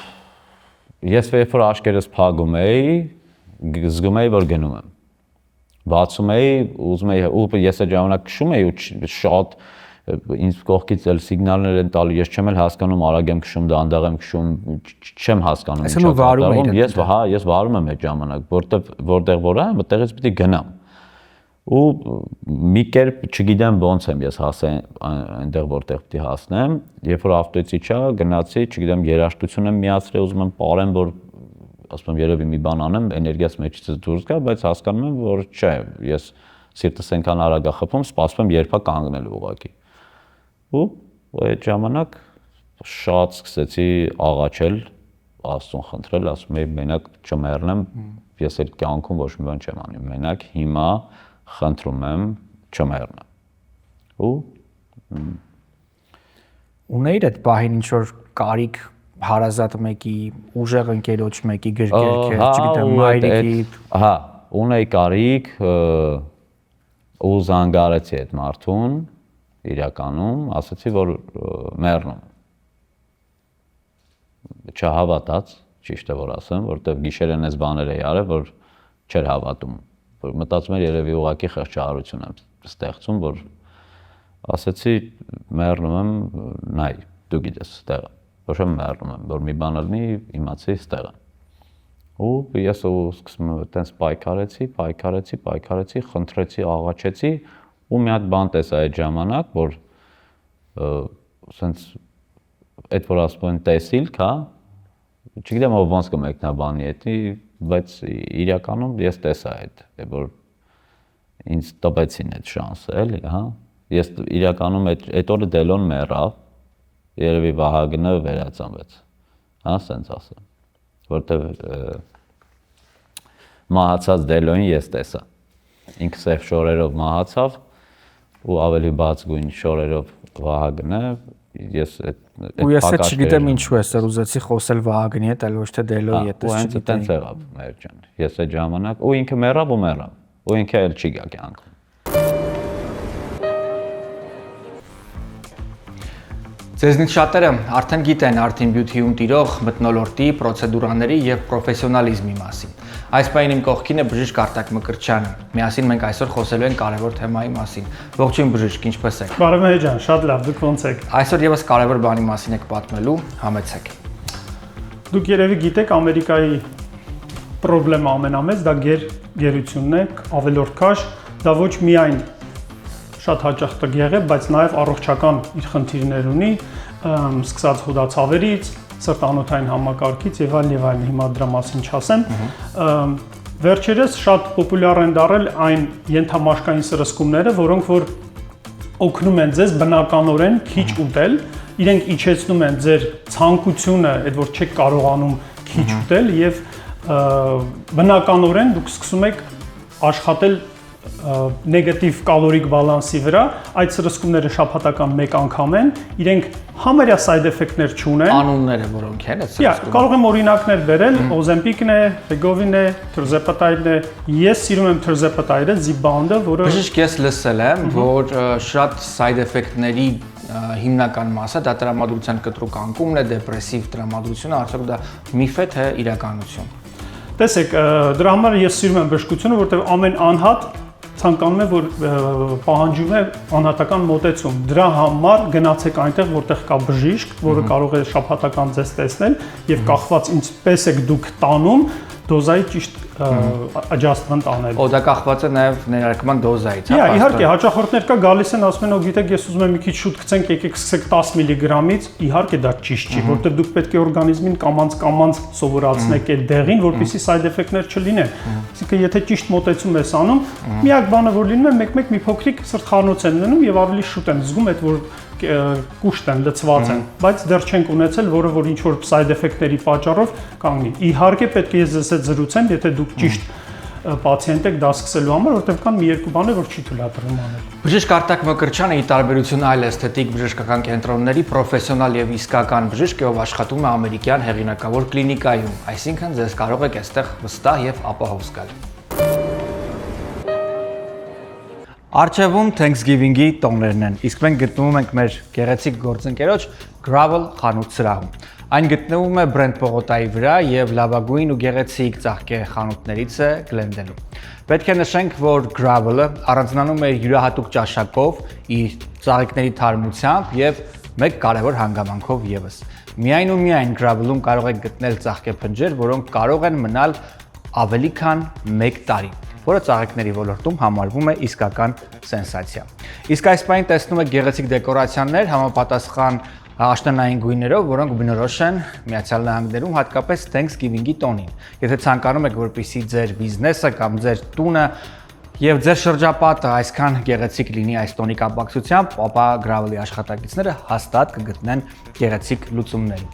ես երբ որ աչքերս փակում էի, զգում էի, որ գնում եմ, բացում էի, ուզում էի, ու ես այդ ժամանակ քշում էի ու շատ ինձ կողքից էլ սիգնալներ են տալի, ես չեմ էլ հասկանում արագ եմ քշում, դանդաղ եմ քշում, չեմ հասկանում ինչա կատարվում, ես վարում եմ այդ ժամանակ, որտեղ որ եմ, այդտեղից պիտի գնամ։ Ու մի կերպ չգիտեմ ոնց եմ ես հասել այնտեղ որտեղ պիտի հասնեմ, երբ որ ավտոյից իջա, գնացի, չգիտեմ երաժշտություն եմ միացրել, ուզում եմ պարեմ, որ ասում եմ երևի մի բան անեմ, էներգիաս մեջից դուրս գա, բայց հասկանում եմ, որ չէ, ես սիրտս այնքան արագ է խփում, սպասում եմ երբ է կանգնել ուղղակի։ Ու այդ ժամանակ շատ սկսեցի աղաչել, Աստծուն խնդրել, ասում եի մենակ չմեռնեմ, ես այդ կյանքում ոչ մի բան չեմ անի, մենակ հիմա խնդրում եմ չմեռնեմ։ Ու ունեիր այդ պահին ինչ որ կարիք հարազատ մեկի, ուժեղ ընկերոջ մեկի գրկեր քեզ, չգիտեմ, մայրիկի։ Հա, ունեի կարիք ու զանգարեցի այդ մարդուն իրականում, ասացի, որ մեռնում։ Չհավատաց, ճիշտ է որ ասեմ, որտեղ գիշերեն այս բաներ էի արել, որ չէր հավատում, որ մտածում էր երևի ուղղակի խղճահարություն եմ ստեղծում, որ ասացի մեռնում եմ, նայ, դու գիտես ստեղը, ոչ եմ մեռնում եմ, որ մի բան ալնի, իմացի ստեղը։ Ու ես սկսում եմ այտենց պայքարեցի, խնդրեցի, աղաչեցի, ու մի հատ բան տեսա այդ ժամանակ, որ սենց այդ որ ասում են տեսիլք, հա, չգիտեմ ոնց կմեկնա բանի հետի, բայց իրականում ես տեսա այդ, որ ինձ տպեցին այդ շանսը, էլի, հա, ես իրականում այդ օրը Դելոն մեռավ, երևի Վահագնը վերածնվեց, հա, սենց ասեմ, որտեվ մահացած Դելոյին ես տեսա, ինքը սև շորերով մահացավ, ու ավելի բաց գույն շորերով Վահագնը, ես ու ես էլ չգիտեմ ինչու ես ուզեցի խոսել Վահագնի հետ, այլ ոչ թե Դելոյի հետ, ես չգիտեմ։ Ու այնց եղավ մեր ջան։ Ես այդ ժամանակ ու ինքը մեռավ, ու ինքը էլ չի գա կյանքում։ Ձեզնից շատերը արդեն գիտեն Art in Beauty-ում տիրող մթնոլորտի, պրոցեդուրաների եւ պրոֆեսիոնալիզմի մասին։ Այս պահին իմ կողքին է բժիշկ Արտակ Մկրտչյանը։ Միասին մենք այսօր խոսելու ենք կարևոր թեմայի մասին։ Ողջույն բժիշկ, ինչպե՞ս եք։ Բարև ջան, շատ լավ, դուք ո՞նց եք։ Այսօր եւս կարևոր բանի մասին եք պատմելու, համեցեք։ Դուք երևի գիտեք Ամերիկայի խնդրեմը ամենամեծ դա գերությունն է, ավելորդ քաշ, դա ոչ միայն շատ հաճախ տգեղ է, բայց նաև առողջական իր խնդիրներ ունի, սկսած հոդացավերից, սրտանոթային համակարգից եւ այլն, հիմա դրա մասին չասեմ։ Վերջերս շատ պոպուլյար են դառել այն ենթամաշկային սրսկումները, որոնք որ օգնում են ձեզ բնականորեն քիչ ուտել, իրենք իջեցնում են ձեր ցանկությունը, այդ որ չեք կարողանում քիչ ուտել եւ բնականորեն դուք սկսում եք աշխատել նեգատիվ կալորիկ բալանսի վրա, այդ սրսկումները շաբաթական մեկ անգամ են, իրենք համարյա side effect-ներ չունեն։ Անունները որոնք են այդ սրսկումները։ Կարող եմ օրինակներ բերել, Ozempic-ն է, Wegovy-ն է, Tirzepatide-ն է։ Ես սիրում եմ Tirzepatide-ը, Zepbound-ը, որը բժիշկ ես լսել եմ, որ շատ side effect-ների հիմնական մասը դա տրամադրության կտրուկ անկումն է, դեպրեսիվ տրամադրությունը, արդյոք դա միֆ է թե իրականություն։ Տեսեք, դրա համար ես սիրում եմ բժշկությունը, որտեղ ամեն անհատ ցանկանում է որ պահանջում է անհատական մոտեցում։ Դրա համար գնացեք այնտեղ, որտեղ կա բժիշկ, որը կարող է շաբաթական ձեզ տեսնել եւ կախված ինչպես եք դուք տանում, դոզայի ճիշտ adjustment անել։ Դա կախված է նաև ներարկման դոզայից, հա։ Իհարկե, հաճախորդներ կա գալիս են ասում են, գիտեք, ես ուզում եմ մի քիչ շուտ գցենք, եկեք սկսեք 10 միլիգրամից, իհարկե դա ճիշտ չի, որտեղ դուք պետք է օրգանիզմին կամանց սովորացնեք այդ դեղին, որպեսզի side effect-ներ չլինեն։ Այսինքն, եթե ճիշտ մոտեցում ես անում, միակ բանը որ լինում է, մեկ-մեկ մի փոքրիկ սրտխառնոց են լինում եւ ավելի շուտ են զգում այդ որ կուշտ են, լցված են, բայց դեռ չենք ունեցել, որը որ ինչ որ side effect-ների պատճառով կանգնի։ Իհարկե պետք է ես ձեզ հետ զրուցեմ, եթե դուք ճիշտ պացիենտ եք դա սկսելու համար, որտեղ կան մի երկու բաներ, որ չի թույլատրվում անել։ Բժիշկ Արտակ Մկրտչյանը ի տարբերություն այլ էսթետիկ բժշկական կենտրոնների պրոֆեսիոնալ եւ իսկական բժիշկ է, ով աշխատում է ամերիկյան հեղինակավոր կլինիկայում, այսինքն ձեզ կարող եք այստեղ վստահ եւ ապահով զգալ։ Արչևում Thanksgiving-ի տոներն են, իսկ մենք գտնվում ենք մեր գեղեցիկ գործընկերոջ Gravel խանութ սրահում։ Այն գտնվում է Brent պողոտայի վրա եւ լավագույն ու գեղեցիկ ծաղկե խանութներից է Glendale-ում։ Պետք է նշենք, որ Gravel-ը առանձնանում է իր յուրահատուկ ճաշակով, իր ծաղիկների թարմությամբ եւ մեկ կարևոր հանգամանքով եւս։ Միայն ու միայն Gravel-ում կարող եք գտնել ծաղկե փնջեր, որոնք կարող են մնալ ավելի քան 1 տարի, որը ծաղիկների ոլորտում համարվում է իսկական սենսացիա։ Իսկ այս պահին տեսնում եք գեղեցիկ դեկորացիաներ համապատասխան աշնանային գույներով, որոնք բնորոշ են Միացյալ Նահանգներում հատկապես Thanksgiving-ի տոնին։ Եթե ցանկանում եք, որպեսզի ձեր բիզնեսը կամ ձեր տունը եւ ձեր շրջապատը այսքան գեղեցիկ լինի այս տոնի կապակցությամբ, ապա Gravel-ի աշխատակիցները հաստատ կգտնեն գեղեցիկ լուծումներ։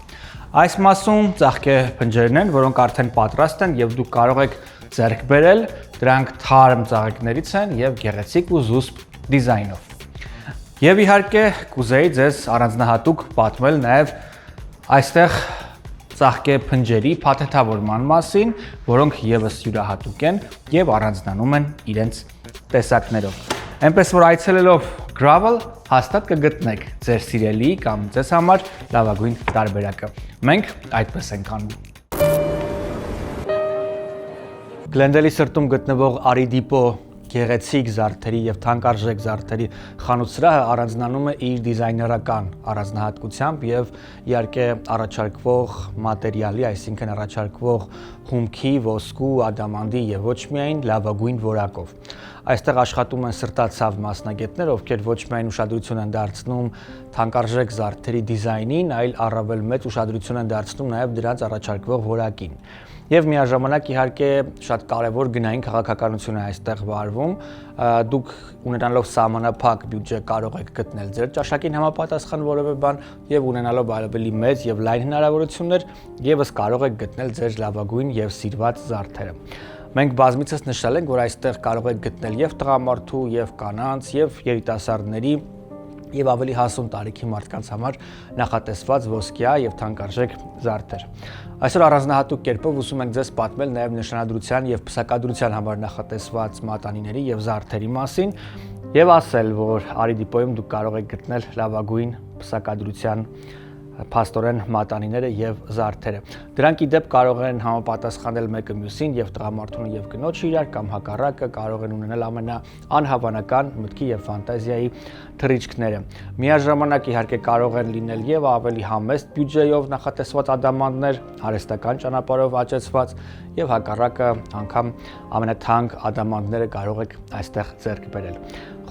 Այս մասում ծաղկե փնջերն են, որոնք արդեն պատրաստ են եւ դուք կարող եք ձեռք բերել, դրանք թարմ ծաղիկներից են եւ գեղեցիկ ու զուսպ դիզայնով։ Եվ իհարկե կուզեի ձեզ առանձնահատուկ պատմել նաև այստեղ ծաղկե փնջերի փաթեթավորման մասին, որոնք եւս յուրահատուկ են եւ առանձնանում են իրենց տեսակներով։ Այնպես որ այցելելով Gravel հաստատ կգտնեք ձեր սիրելի կամ ձեզ համար լավագույն տարբերակը։ Մենք այդպես ենք անում։ Glendale-ի սրտում գտնվող Aridipo գեղեցիկ զարդերի եւ թանկարժեք զարդերի խանութսրահը առանձնանում է իր դիզայներական առանձնահատկությամբ եւ իհարկե առաջարկվող մատերիալի, այսինքն առաջարկվող հումքի, ոսկու, ադամանդի եւ ոչ միայն լավագույն որակով։ Այստեղ աշխատում են սրտացավ մասնագետներ, ովքեր ոչ միայն ուշադրություն են դարձնում թանկարժեք զարդերի դիզայնին, այլ առավել մեծ ուշադրություն են դարձնում նաեւ դրանց առաջարկվող որակին։ Եվ միաժամանակ իհարկե շատ կարևոր գնային քաղաքականություն է այստեղ վարվում։ Դուք ունենալով սահմանափակ բյուջե կարող եք գտնել ձեր ճաշակին համապատասխան որևէ բան եւ ունենալով ավելի մեծ եւ լայն հնարավորություններ եւս կարող եք գտնել ձեր լավագույն եւ սիրված զարդերը։ Մենք բազմիցս նշել ենք, որ այստեղ կարող եք գտնել եւ տղամարդու, եւ կանանց, եւ երիտասարդների եւ ավելի հասուն տարիքի մարդկանց համար նախատեսված ոսկյա եւ թանկարժեք զարդեր։ Այսօր առանձնահատուկ կերպով ուզում ենք ձեզ պատմել նաեւ նշանադրության եւ փսակադրության համար նախատեսված մատանիների եւ զարդերի մասին եւ ասել, որ Aridipo-ում դուք կարող եք գտնել լավագույն փսակադրության փաստորեն մատանիները եւ զարդերը։ Դրանք ի դեպ կարող են համապատասխանել մեկը մյուսին եւ տղամարդուն եւ կնոջը իրար կամ հակառակը կարող են ունենալ ամենաանհավանական մտքի եւ ֆանտազիայի թռիչքները։ Միաժամանակ իհարկե կարող են լինել եւ ավելի համեստ բյուջեով նախատեսված ադամանդներ, արհեստական ճանապարհով աճեցված եւ հակառակը անգամ ամենաթանկ ադամանդները կարող եք այստեղ ձեռք բերել։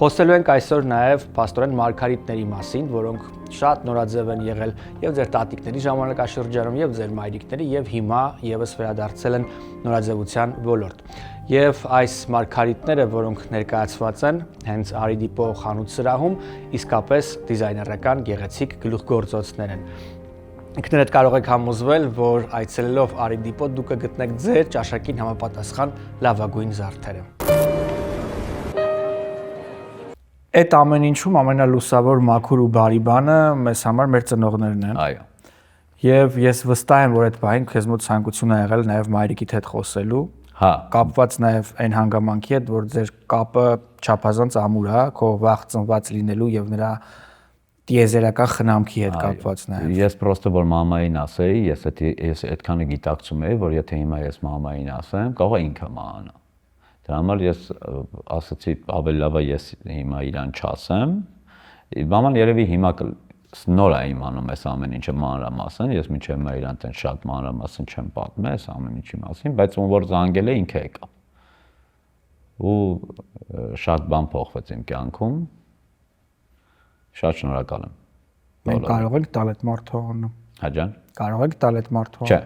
Խոսելու ենք այսօր նաև փաստորեն մարգարիտների մասին, որոնք շատ նորաձև են եղել եւ ձեր տատիկների ժամանակաշրջանում եւ ձեր մայրիկների եւ հիմա եւս վերադարձել են նորաձևության ոլորտ։ Եվ այս մարգարիտները, որոնք ներկայացված են հենց Aridipo խանութսրահում, իսկապես դիզայներական գեղեցիկ գլուխգործոցներ են։ Ինքներդ կարող եք համոզվել, որ այցելելով Aridipo դուք կգտնեք ձեր ճաշակին համապատասխան լավագույն զարդերը։ Այդ ամեն ինչում ամենալուսավոր մաքուր ու բարի բանը մեզ համար մեր ծնողներն են։ Այո։ Եվ ես վստահ եմ, որ այդ բանին քեզ մոտ ցանկություն ա եղել նաև մայրիկիդ հետ խոսելու։ Հա։ Կապված նաև այն հանգամանքի հետ, որ ձեր կապը չափազանց ամուր է, քո վաղ ծնված լինելու եւ նրա տիեզերական խնամքի հետ կապված նաև։ Ես պրոստը որ մամային ասեի, ես այդքանը գիտակցում էի, որ եթե հիմա ես մամային ասեմ, կարող է ինքը մահանա։ Դրա համար ես ասացի ավելի լավ է ես հիմա իրան չասեմ։ Մաման երևի հիմա նոր է իմանում այս ամեն ինչը մանրամասն, ես մինչև հիմա իրան տեն շատ մանրամասն չեմ պատմել այս ամեն ինչի մասին, բայց ում որ զանգել է ինքը եկավ։ Ու շատ բան փոխվեց իմ կյանքում։ Շատ շնորհակալ եմ։ Մենք կարող ենք տալ այդ մարդու անունը։ Հա ջան։ Կարող ենք տալ այդ մարդու Չէ։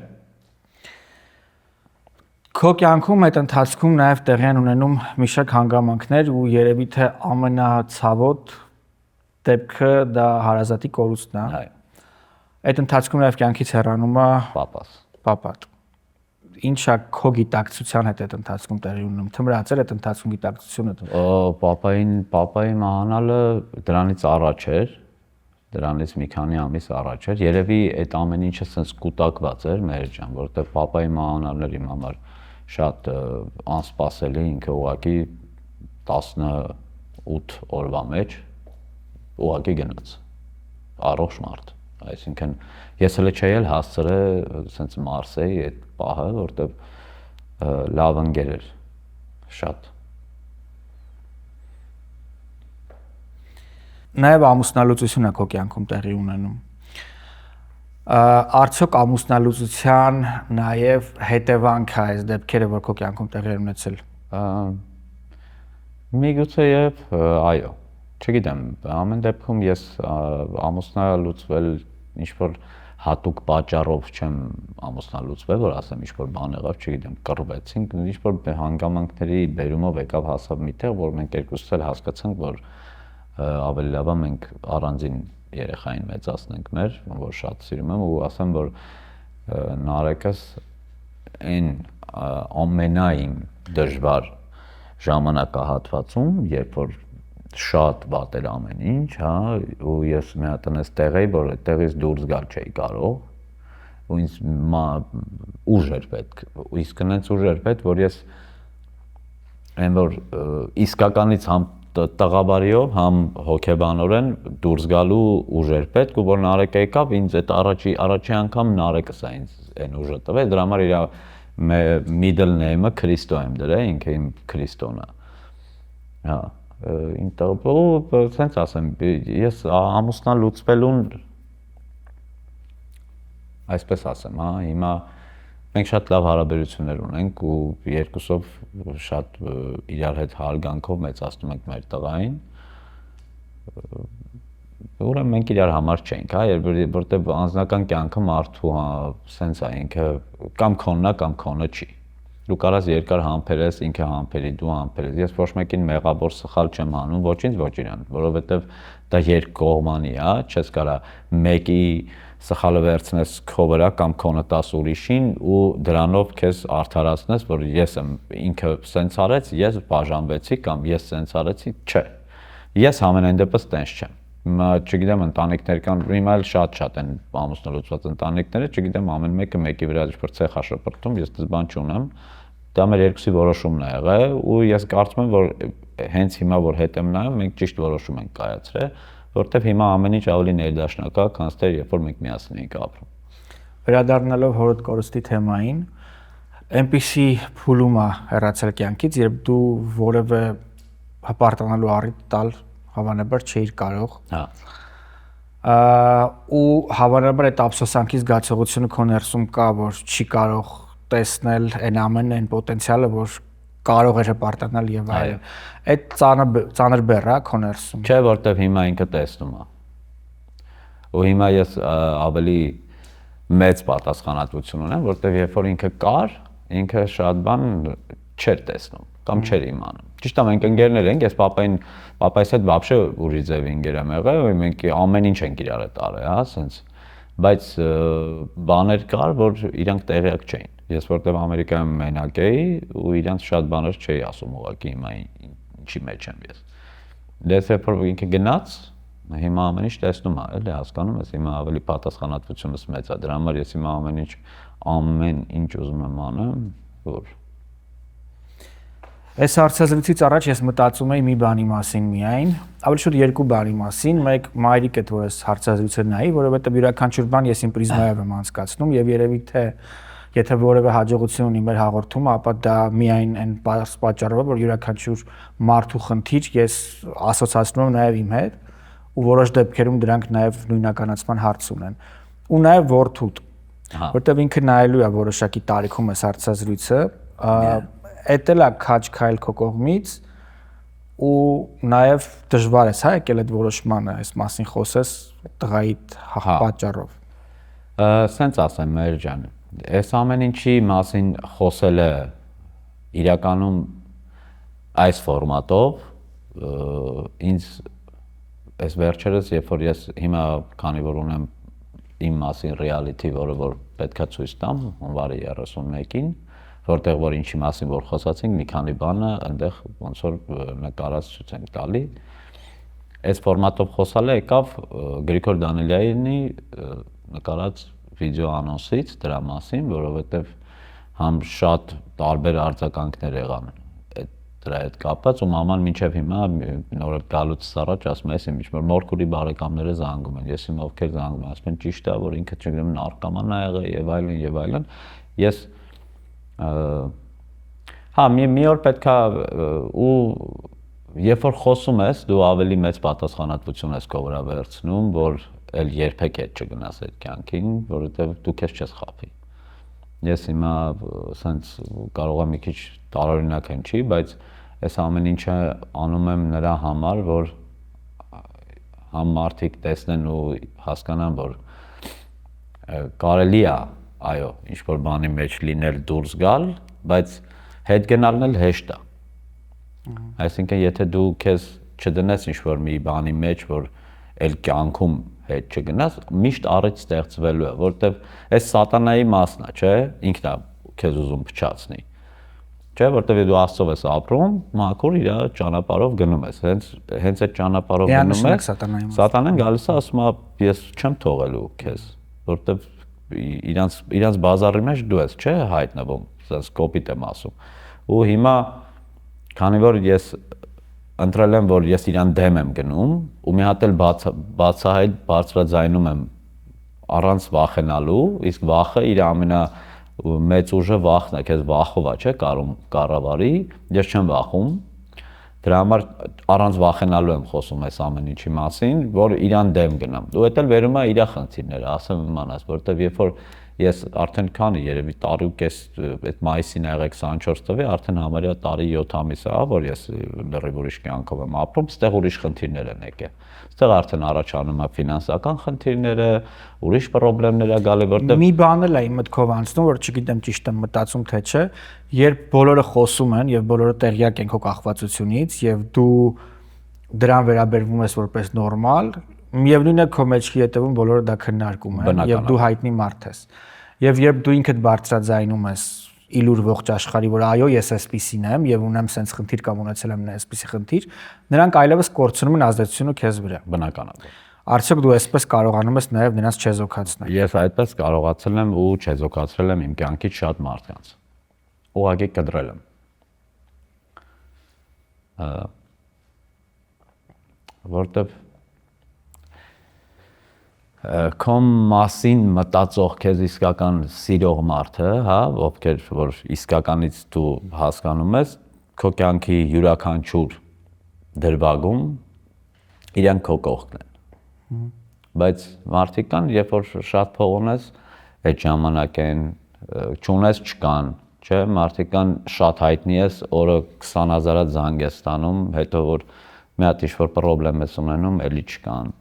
Քո կյանքում այդ ընթացքում նաև տեղի են ունենում մի շարք հանգամանքներ ու երևի թե ամենացավոտ դեպքը դա հարազատի կորուստն է։ Այո։ Այդ ընթացքում նաև կյանքից հեռանում է պապատ։ Ինչա քո գիտակցության հետ այդ ընթացքում տեղի ունենում։ Թմրացել այդ ընթացքում գիտակցությունը։ Պապայի մահանալը դրանից առաջ էր։ Դրանից մի քանի ամիս առաջ էր։ Երևի այդ ամեն ինչը sense կուտակված էր մեր ջան, որովհետև պապայի մահանալն էր իմ համար շատ անսպասելի, ինքը ուղղակի 18 օրվա մեջ ուղղակի գնաց։ Առողջ մարդ։ Այսինքն ես հələ չէի էլ հասցրել սենց Մարսեի այդ պահը, որտեվ լավ ընկեր էր շատ։ Նաև ամուսնալուծությունը քո կյանքում տեղի ունենում։ Արդյոք ամուսնալուծության նաև հետևանք է այս դեպքերը, որ քո կյանքում տեղի ունեցել։ Միգուցե եւ այո, չգիտեմ, ամեն դեպքում ես ամուսնալուծվել ինչ-որ հատուկ պատճառով չեմ ամուսնալուծվել, որ ասեմ ինչ-որ բան եղավ, չգիտեմ, կռվեցինք, ինչ-որ հանգամանքների բերումով եկավ հասավ միտեղ, որ մենք երկուսս էլ հասկացանք, որ ավելի լավ է մենք առանձին երեխային մեծացնենք մեր, որ շատ սիրում եմ ու ասեմ, որ Նարեկս այն ամենայն դժվար ժամանակահատվածում, երբ որ շատ վատ էր ամեն ինչ, հա, ու ես մի հատ այնպես տեղ էի, որ այդտեղից դուրս գալ չէի կարող, ու ինձ ուժ էր պետք, իսկ այնց ուժ էր պետք, որ ես այն որ իսկականից համ տղաբարիով, համ հոգեբանորեն դուրս գալու ուժ էր պետք, ու որ Նարեկը եկավ, ինձ այդ առաջի անգամ Նարեկս է ինձ այն ուժը տվել, դրա համար իր middle name-ը Քրիստո եմ դրել, ինքը իմ Քրիստոն է։ Հա, ինտերպո, սենց ասեմ, ես ամուսնալուծվելուն այսպես ասեմ, հա, հիմա մենք շատ լավ հարաբերություններ ունենք ու երկուսով շատ իրար հետ հարգանքով մեծացնում ենք մեր տղային։ Ուրեմն մենք իրար համար չենք, հա, որտեղ անձնական կյանքը մարդու, հա, սենց է, ինքը կամ քոնն է, կամ քոնը չի։ Դու կարաս երկար համբերես, ինքը համբերի, դու համբերես։ Ես ոչ մեկին մեղավոր սխալ չեմ անում, ոչինչ ոչ իրան, որովհետև դա երկկողմանի է, չես կարա մեկի սխալը վերցնես քո վրա կամ քոնը տաս ուրիշին ու դրանով քեզ արդարացնես, որ ես եմ ինքը սենց արեց, ես բաժանվեցի կամ ես սենց արեցի, չէ։ Ես ամենայն դեպս տենց չեմ։ Հիմա չգիտեմ ընտանիքներ կան, հիմա էլ շատ են ամուսնալուծված ընտանիքները, չգիտեմ ամեն մեկը մեկի վրա ինչ-որ ցեխ է շպրտում, ես դες բան չունեմ։ Դա մեր երկուսի որոշումն է եղել ու ես կարծում եմ, որ հենց հիմա որ հետ եմ նայում, մենք ճիշտ որոշում ենք կայացրել, որտեվ հիմա ամեն ինչ ավելի ներդաշնակ է, քան թե երբ որ մենք միասին էինք ապրում։ Վերադառնալով հորդ կորստի թեմային, այնպիսի փուլում է հեռացել կյանքից, երբ դու որևէ հպարտանալու առիթ տալ հավանաբար չէիր կարող։ Հա։ Ու հավանաբար այդ ափսոսանքի զգացողությունը քո ներսում կա, որ չի կարող տեսնել այն ամենը, այն պոտենցիալը, որ կարող էր հպարտանալ եւ այլն։ Այդ ծանր բեռ է քո ներսում։ Չէ, որտեվ հիմա ինքը տեսնում է։ Ու հիմա ես ավելի մեծ պատասխանատվություն ունեմ, որտեվ երբ որ ինքը կար, ինքը շատ բան չէր տեսնում կամ չէր իմանում։ Ճիշտ է, մենք ընկերներ ենք, ես պապայիս հետ вообще ուրիշ ձև ընկեր եմ եղել, ու մենք ամեն ինչ ենք իրար հետ արել, հա, սենց, բայց բաներ կար, որ իրանք տեղյակ չէին։ Ես որտեվ Ամերիկայում մենակ էի ու իրանք շատ բաներ չէի ասում ուղղակի հիմա ինչի մեջ եմ ես։ Դες երբ որ ինքը գնաց, հիմա ամեն ինչ տեսնում է, էլի հասկանում ես, հիմա ավելի պատասխանատվությունս մեծ է, դրա համար ես հիմա ամեն ինչ ուզում եմ անեմ, որ Այս հարցազրույցից առաջ ես մտածում էի մի բանի մասին միայն, ավելի շուտ երկու բանի մասին, մեկ մայրիկդ, որ այս հարցազրույցը նայի, որովհետև յուրաքանչյուր բան ես իմ պրիզմայով եմ անցկացնում եւ երևի թե եթե որևէ հաջողություն ունի մեր հաղորդումը, ապա դա միայն այն պատճառով է, որ յուրաքանչյուր մարդու խնդիր ես ասոցացնում եմ նաեւ իմ հետ ու որոշ դեպքերում դրանք նաեւ նույնականացման հարց ունեն։ Ու նաեւ որդուդ, որտեղ ինքը նայելու է որոշակի տարիքում այս հարցազրույցը, էտել է քաջ քայլ քո կողմից ու նաև դժվար է, հա, եկել այդ որոշմանը, այս մասին խոսես տղայի պատճառով։ Սենց ասեմ, մեր ջան, այս ամեն ինչի մասին խոսելը իրականում այս ֆորմատով ինձ այս վերջերս, երբ որ ես հիմա քանի որ ունեմ իմ մասին reality, որը որ պետքա ցույց տամ հունվարի 31-ին, որտեղ որ ինչի մասին որ խոսացինք, մի քանի բանը այնտեղ ոնց որ նկարած ցույց ենք տալի։ Այս ֆորմատով խոսալը եկավ Գրիգոր Դանիելյանի նկարած վիդեո անոնսից դրա մասին, որովհետև համ շատ տարբեր արձագանքներ եղան այդ դրա հետ կապված ու մաման մինչև հիմա նոր գալուց առաջ ասում է, ինչ որ Մորքուրի բարեկամները զանգում են, ես հիմա ովքեր զանգում են, ասում են ճիշտ է, որ ինքը չգիտեմ նարկոման ա եղել եւ այլն, ես հա մի օր պետքա ու երբ որ խոսում ես, դու ավելի մեծ պատասխանատվություն ես քո վրա վերցնում, որ էլ երբեք հետ չգնաս այդ կյանքին, որովհետեւ դու քեզ չես խափի։ Ես հիմա ասենց կարող եմ մի քիչ տարօրինակ հնչի, բայց այս ամեն ինչը անում եմ նրա համար, որ համ մարդիկ տեսնեն ու հասկանան, որ կարելի է, այո, ինչ-որ բանի մեջ լինել դուրս գալ, բայց հետ գնալն էլ հեշտ է։ Այսինքն, եթե դու քեզ չդնես ինչ-որ մի բանի մեջ, որ էլ կյանքում հետ չգնաս, միշտ առիթ ստեղծվելու է, որտեվ այս սատանայի մասն է, չէ, ինքն է քեզ ուզում փչացնի։ Չէ, որտեվ դու Աստծով ես ապրում, մաքուր իր ճանապարհով գնում ես, հենց այդ ճանապարհով գնում ես, սատանան գալիս է ասում է, ես չեմ թողելու քեզ, որտեվ իրանց բազարի մեջ դու ես, չէ, հայտնվում, ասես կոպիտ եմ ասում։ Ու հիմա քանի որ ես ընտրել եմ, որ ես իրան դեմ եմ գնում ու մի հատ էլ բացահայտ բարձրաձայնում եմ առանց վախենալու, իսկ վախը իր ամենամեծ ուժը վախն է, քեզ վախով է, չէ, կառավարի, ես չեմ վախում, դրա համար առանց վախենալու եմ խոսում այս ամեն ինչի մասին, որ իրան դեմ գնամ։ Ու դա էլ վերում է իր խնդիրները, ասեմ իմանաս, որտեվ երբ որ ես արդեն քանի երևի տարի ու կես այդ մայիսին եղեք 24 տվի, արդեն համարյա տարի 7 ամիս է, որ ես լրիվ ուրիշ կյանքով եմ ապրում, ստեղ ուրիշ խնդիրներ են եկել։ Ստեղ արդեն առաջանում է ֆինանսական խնդիրները, ուրիշ խնդիրներ է գալի, որտեղ մի բան էլ է իմ մտքով անցնում, որ չգիտեմ ճիշտ եմ մտածում թե չէ, երբ բոլորը խոսում են եւ բոլորը տեղյակ են քո կախվածությունից եւ դու դրան վերաբերվում ես որպես նորմալ, միևնույն է քո մեջքի հետևում բոլորը դա քննարկում են եւ դու հայտնի մարդ ես։ Եվ երբ դու ինքդ բարձրաձայնում ես իլուր ողջ աշխարհի, որ այո, ես այսպեսին եմ եւ ունեմ sense խնդիր կամ ունեցել եմ այսպեսի խնդիր, նրանք այլևս կորցնում են ազդեցությունը քեզ վրա։ Բնականաբար։ Արդյոք դու այսպես կարողանում ես նաեւ նրանց չեզոքացնել։ Ես այդպես կարողացել եմ ու չեզոքացրել եմ իմ կյանքից շատ մարդկանց։ Ուղղակի կտրել եմ։ Որտեւ քո մասին մտածող քեզ իսկական սիրող մարդը, հա, ովքեր որ իսկականից դու հասկանում ես, քո կյանքի յուրաքանչյուր դրվագում իրանք քո կողքն են։ Բայց մարդիկ կան, երբ որ շատ փող ունես, այդ ժամանակ են չունես չկան, չէ, մարդիկ կան շատ հայտնի ես, օրը 20,000-ը զանգ ես ստանում, հետո որ մի հատ ինչ-որ պրոբլեմ ես ունենում, էլի չկան։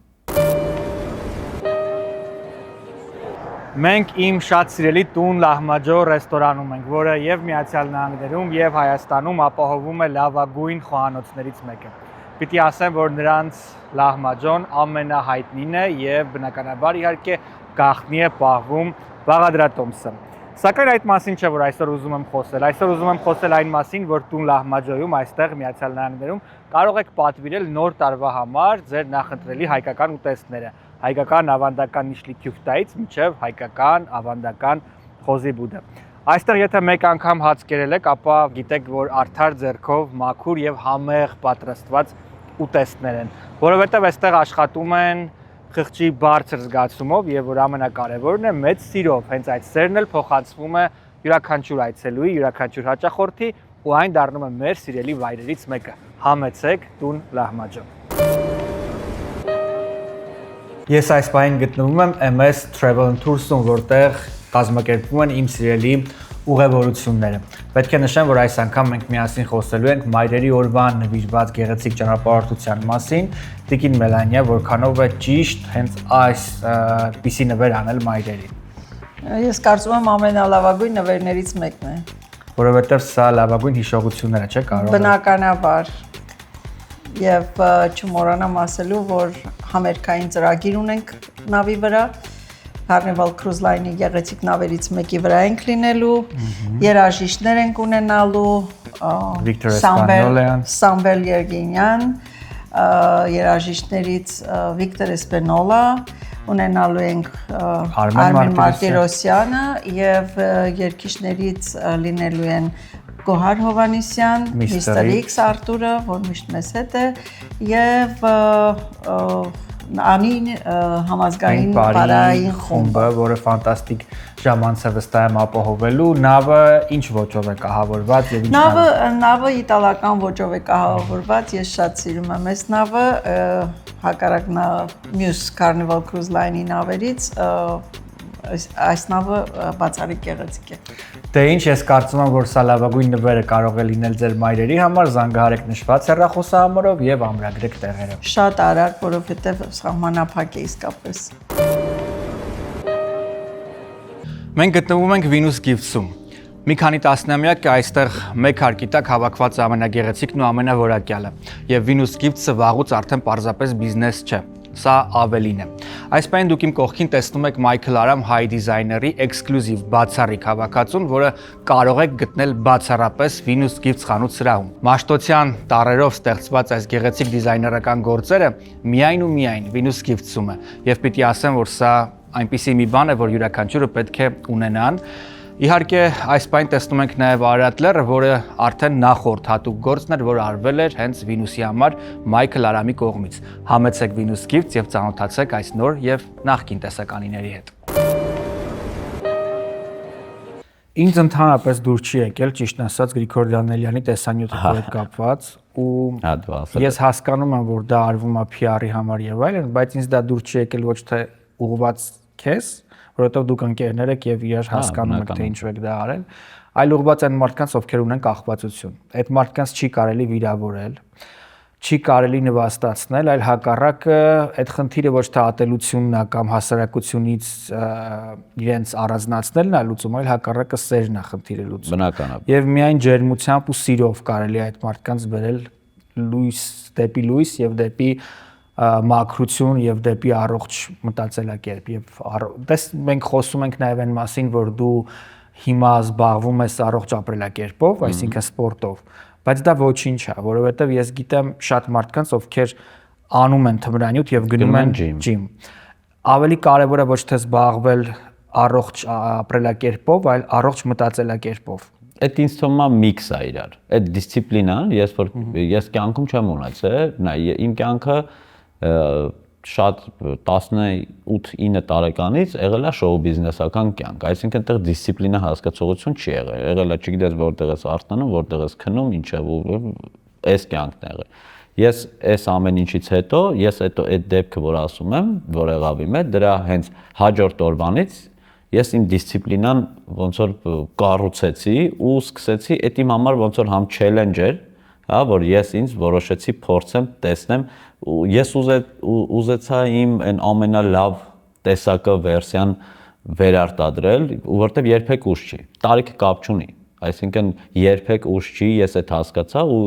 Մենք իմ շատ սիրելի տուն Լահմաջո ռեստորանում ենք, որը եւ Միացյալ Նահանգներում եւ Հայաստանում ապահովում է լավագույն խոհանոցներից մեկը։ Պիտի ասեմ, որ նրանց Լահմաջոն ամենահայտնին է եւ բնականաբար իհարկե գաղտնի է պահվում Բաղադրատոմսը։ Սակայն այդ մասին չէ, որ այսօր ուզում եմ խոսել։ Այսօր ուզում եմ խոսել այն մասին, որ տուն Լահմաջոյում, այստեղ Միացյալ Նահանգներում կարող եք պատվիրել նոր տարվա համար ձեր նախընտրելի հայկական ուտեստները։ Հայկական ավանդական նիշլի-քյուֆտայից մինչև հայկական ավանդական խոզի բուդը։ Այստեղ եթե մեկ անգամ հաց կերել եք, ապա գիտեք, որ արդար ձեռքով մաքուր եւ համեղ պատրաստված ուտեստներ են, որովհետեւ այստեղ աշխատում են խղճի բարձր զգացումով եւ որ ամենակարևորն է մեծ սիրով, հենց այդ սերն էլ փոխանցվում է յուրաքանչյուր այցելուի, յուրաքանչյուր հաճախորդի ու այն դառնում է մեր սիրելի վայրերից մեկը։ Համեցեք տուն Լահմաջո։ Ես այս պահին գտնվում եմ MS Travel & Tours-ում, որտեղ կազմակերպվում են իմ սիրելի ուղևորությունները։ Պետք է նշեմ, որ այս անգամ մենք միասին խոսելու ենք Մայրերի օրվան նվիրված գեղեցիկ ճանապարհորդության մասին։ Տիկին Մելանիա, որքանով է ճիշտ հենց այս պիսի նվեր անել Մայրերին։ Ես կարծում եմ ամենալավագույն նվերներից մեկն է։ Որովհետև սա լավագույն հիշողություններ է, չէ՞ կարող։ Բնականաբար։ Եվ չմոռանամ ասելու, որ համերգային ծրագիր ունենք նավի վրա, Carnival Cruise Line-ի գեղեցիկ նավերից մեկի վրա ենք լինելու, երաժիշտներ ենք ունենալու, Սամվել Երգինյան, երաժիշտներից Վիկտոր Էսպենոլա, ունենալու ենք Արմեն Մարտիրոսյանը եւ երգիչներից լինելու են Գոհար Հովանեսյան, Mr. X Արտուրը, որ միշտ մեզ հետ է, եւ Անին համազգային բարային խումբը, որը ֆանտաստիկ ժամանց է վստահ եմ ապահովելու, նավը ինչ ոճով է կահավորված եւ ինչ նավը իտալական ոճով է կահավորված, ես շատ սիրում եմ այս նավը, հակառակ մյուս Carnival Cruise Line-ի նավերից այս նավը բացառիկ գեղեցիկ է։ Դե ինչ, ես կարծում եմ, որ սա լավագույն նվերը կարող է լինել ձեր մայրերի համար, զանգահարեք նշված հեռախոսահամարով եւ ամրագրեք տեղերը։ Շատ արագ, որովհետեւ սահմանափակ է իսկապես։ Մենք գտնվում ենք Venus Gifts-ում։ Մի քանի տասնամյակ այստեղ մեկ հարկի տակ հավաքված ամենագեղեցիկն ու ամենավորակյալը, եւ Venus Gifts-ը վաղուց արդեն պարզապես բիզնես չէ։ Սա ավելին է։ Այս պայն դուք իմ կողքին տեսնում եք Michael Aram High Designer-ի էքսկլյուզիվ բացառիկ հավաքածուն, որը կարող եք գտնել բացառապես Venus Gifts խանութ սրահում։ Մաշտոցյան տառերով ստեղծված այս գեղեցիկ դիզայներական գործերը միայն ու միայն Venus Gifts-ում է, եւ պիտի ասեմ, որ սա այնպիսի մի բան է, որ յուրաքանչյուրը պետք է ունենան։ Իհարկե, այս պայն տեսնում ենք նաև Արարատ լեռը, որը արդեն նախորդ հատուկ գործն էր, որը արվել էր հենց Venus-ի համար Michael Aram-ի կողմից։ Համեցեք Venus Gifts եւ ծանոթացեք այս նոր եւ նախկին տեսականիների հետ։ Ինձ ընդհանրապես դուր չի եկել, ճիշտ ասած, Գրիգոր Դանելյանի տեսանյութի հետ կապված ու ես հասկանում եմ, որ դա արվում է PR-ի համար եւ այլն, բայց ինձ դա դուր չի եկել ոչ թե ուղղված քեզ, որովհետև դուք ընկերներ եք եւ իրար հասկանում եք թե ինչու եք դա արել, այլ ուղղված այն մարդկանց, ովքեր ունեն կախվածություն։ Այդ մարդկանց չի կարելի վիրավորել, չի կարելի նվաստացնել, այլ հակառակը այդ խնդիրը ոչ թե ատելությունն է կամ հասարակությունից իրենց առանձնացնելն է լուծում, այլ հակառակը սերն է խնդիրը լուծում։ Բնականաբար։ Եվ միայն ջերմությամբ ու սիրով կարելի է այդ մարդկանց բերել լույս եւ դեպի մաքրություն եւ դեպի առողջ մտածելակերպ եւ դες մենք խոսում ենք նաեւ այն մասին, որ դու հիմա զբաղվում ես առողջ ապրելակերպով, այսինքն սպորտով, բայց դա ոչինչ է, որովհետեւ ես գիտեմ շատ մարդկանց, ովքեր անում են թմրանյութ եւ գնում են ջիմ։ Ավելի կարեւոր է ոչ թե զբաղվել առողջ ապրելակերպով, այլ առողջ մտածելակերպով։ Այդ ինձ թվում է միքս է իրար։ Այդ դիսցիպլինան, ես կյանքում չեմ ունեցել, նա իմ կյանքը շատ 18-9 տարեկանից եղել է շոու բիզնեսական կյանք, այսինքն այդտեղ դիսցիպլինա հասկացողություն չի եղել, եղել է չգիտես որտեղ ես արթնանում, որտեղ ես քնում, ինչ է, այս կյանքն է եղել։ Ես այս ամեն ինչից հետո, ես այդ դեպքը, որ ասում եմ, որ եղավ իմ հետ, դրա հենց հաջորդ օրվանից ես իմ դիսցիպլինան ոնց որ կառուցեցի ու սկսեցի, այդ իմ համար ոնց որ համ չելենջ էր, հա, որ ես ինձ որոշեցի փորձեմ, տեսնեմ, ես ուզեցա իմ այն ամենալավ տեսակը վերսիան վերարտադրել, որտեվ երբեք ուշ չի, տարիքը կապ չունի, այսինքն երբեք ուշ չի, ես այդ հասկացա ու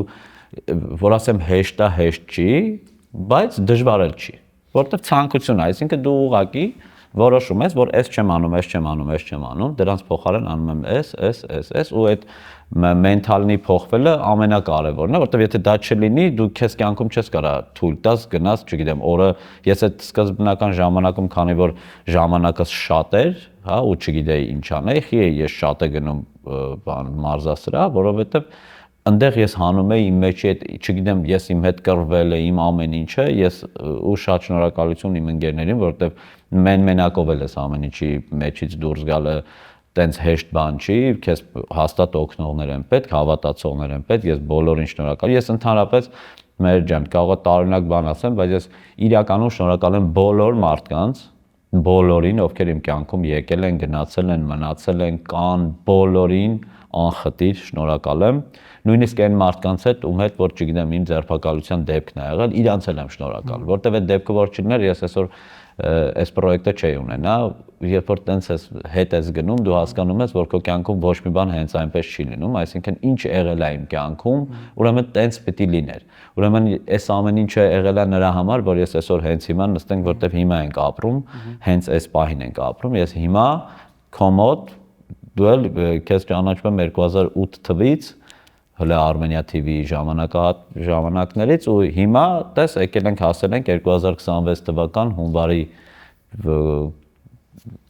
որ ասեմ հեշտ է, հեշտ չի, բայց դժվար էլ չի, որտեվ ցանկություն, այսինքն դու ուղղակի որոշում ես, որ այս չեմ անում, դրանց փոխարեն անում եմ այս ու այդ մենթալնի փոխվելը ամենակարևորն է, որտեվ եթե դա չլինի, դու քեզ կյանքում չես կարող թույլ տաս գնաս, չգիտեմ, օրը ես այդ սկզբնական ժամանակում, քանի որ ժամանակս շատ էր, հա, ու չգիտեի ինչ անեի, ես շատ է գնում մարզասրահ, որովհետեւ այնտեղ ես հանում էի իմ մեջի այդ, չգիտեմ, ես իմ հետ կռվել է, իմ ամեն ինչը, ես ու շատ շնորհակալություն իմ ընկերներին, որովհետև մենակով էլ ես ամեն ինչի մեջից դուրս գալը տենց հեշտ բան չի, քեզ հաստատ օգնողներ են պետք, հավատացողներ են պետք, ես բոլորին շնորհակալ, ես ընդհանրապես մեր ջան, կարող է տարօրինակ բան ասեմ, բայց ես իրականում շնորհակալ եմ բոլոր մարդկանց, բոլորին, ովքեր իմ կյանքում եկել են, գնացել են, մնացել են, կան, բոլորին անխտիր շնորհակալ եմ, նույնիսկ այն մարդկանց հետ, ում հետ որ չգիտեմ իմ ձերբակալության դեպքն է եղել, իրանց էլ եմ շնորհակալ, որտեվ այդ դեպքը որ չլիներ, ես այսօր այս պրոյեկտը չէի ունենա, երբ որ տենց ես հետ ես գնում, դու հասկանում ես, որ քո կյանքում ոչ մի բան հենց այնպես չի լինում, այսինքն ինչ եղել է իմ կյանքում, ուրեմն տենց պիտի լիներ։ Ուրեմն այս ամեն ինչը եղել է նրա համար, որ ես այսօր հենց հիմա նստենք, որտեվ հիմա ենք ապրում, հենց այս պահին ենք ապրում, ես հիմա կոմոդ դու էլ քեզ ճանաչում եմ 2008 թվականից հələ Armenia TV ժամանակներից ու հիմա տես եկել ենք հասել ենք 2026 թվական հունվարի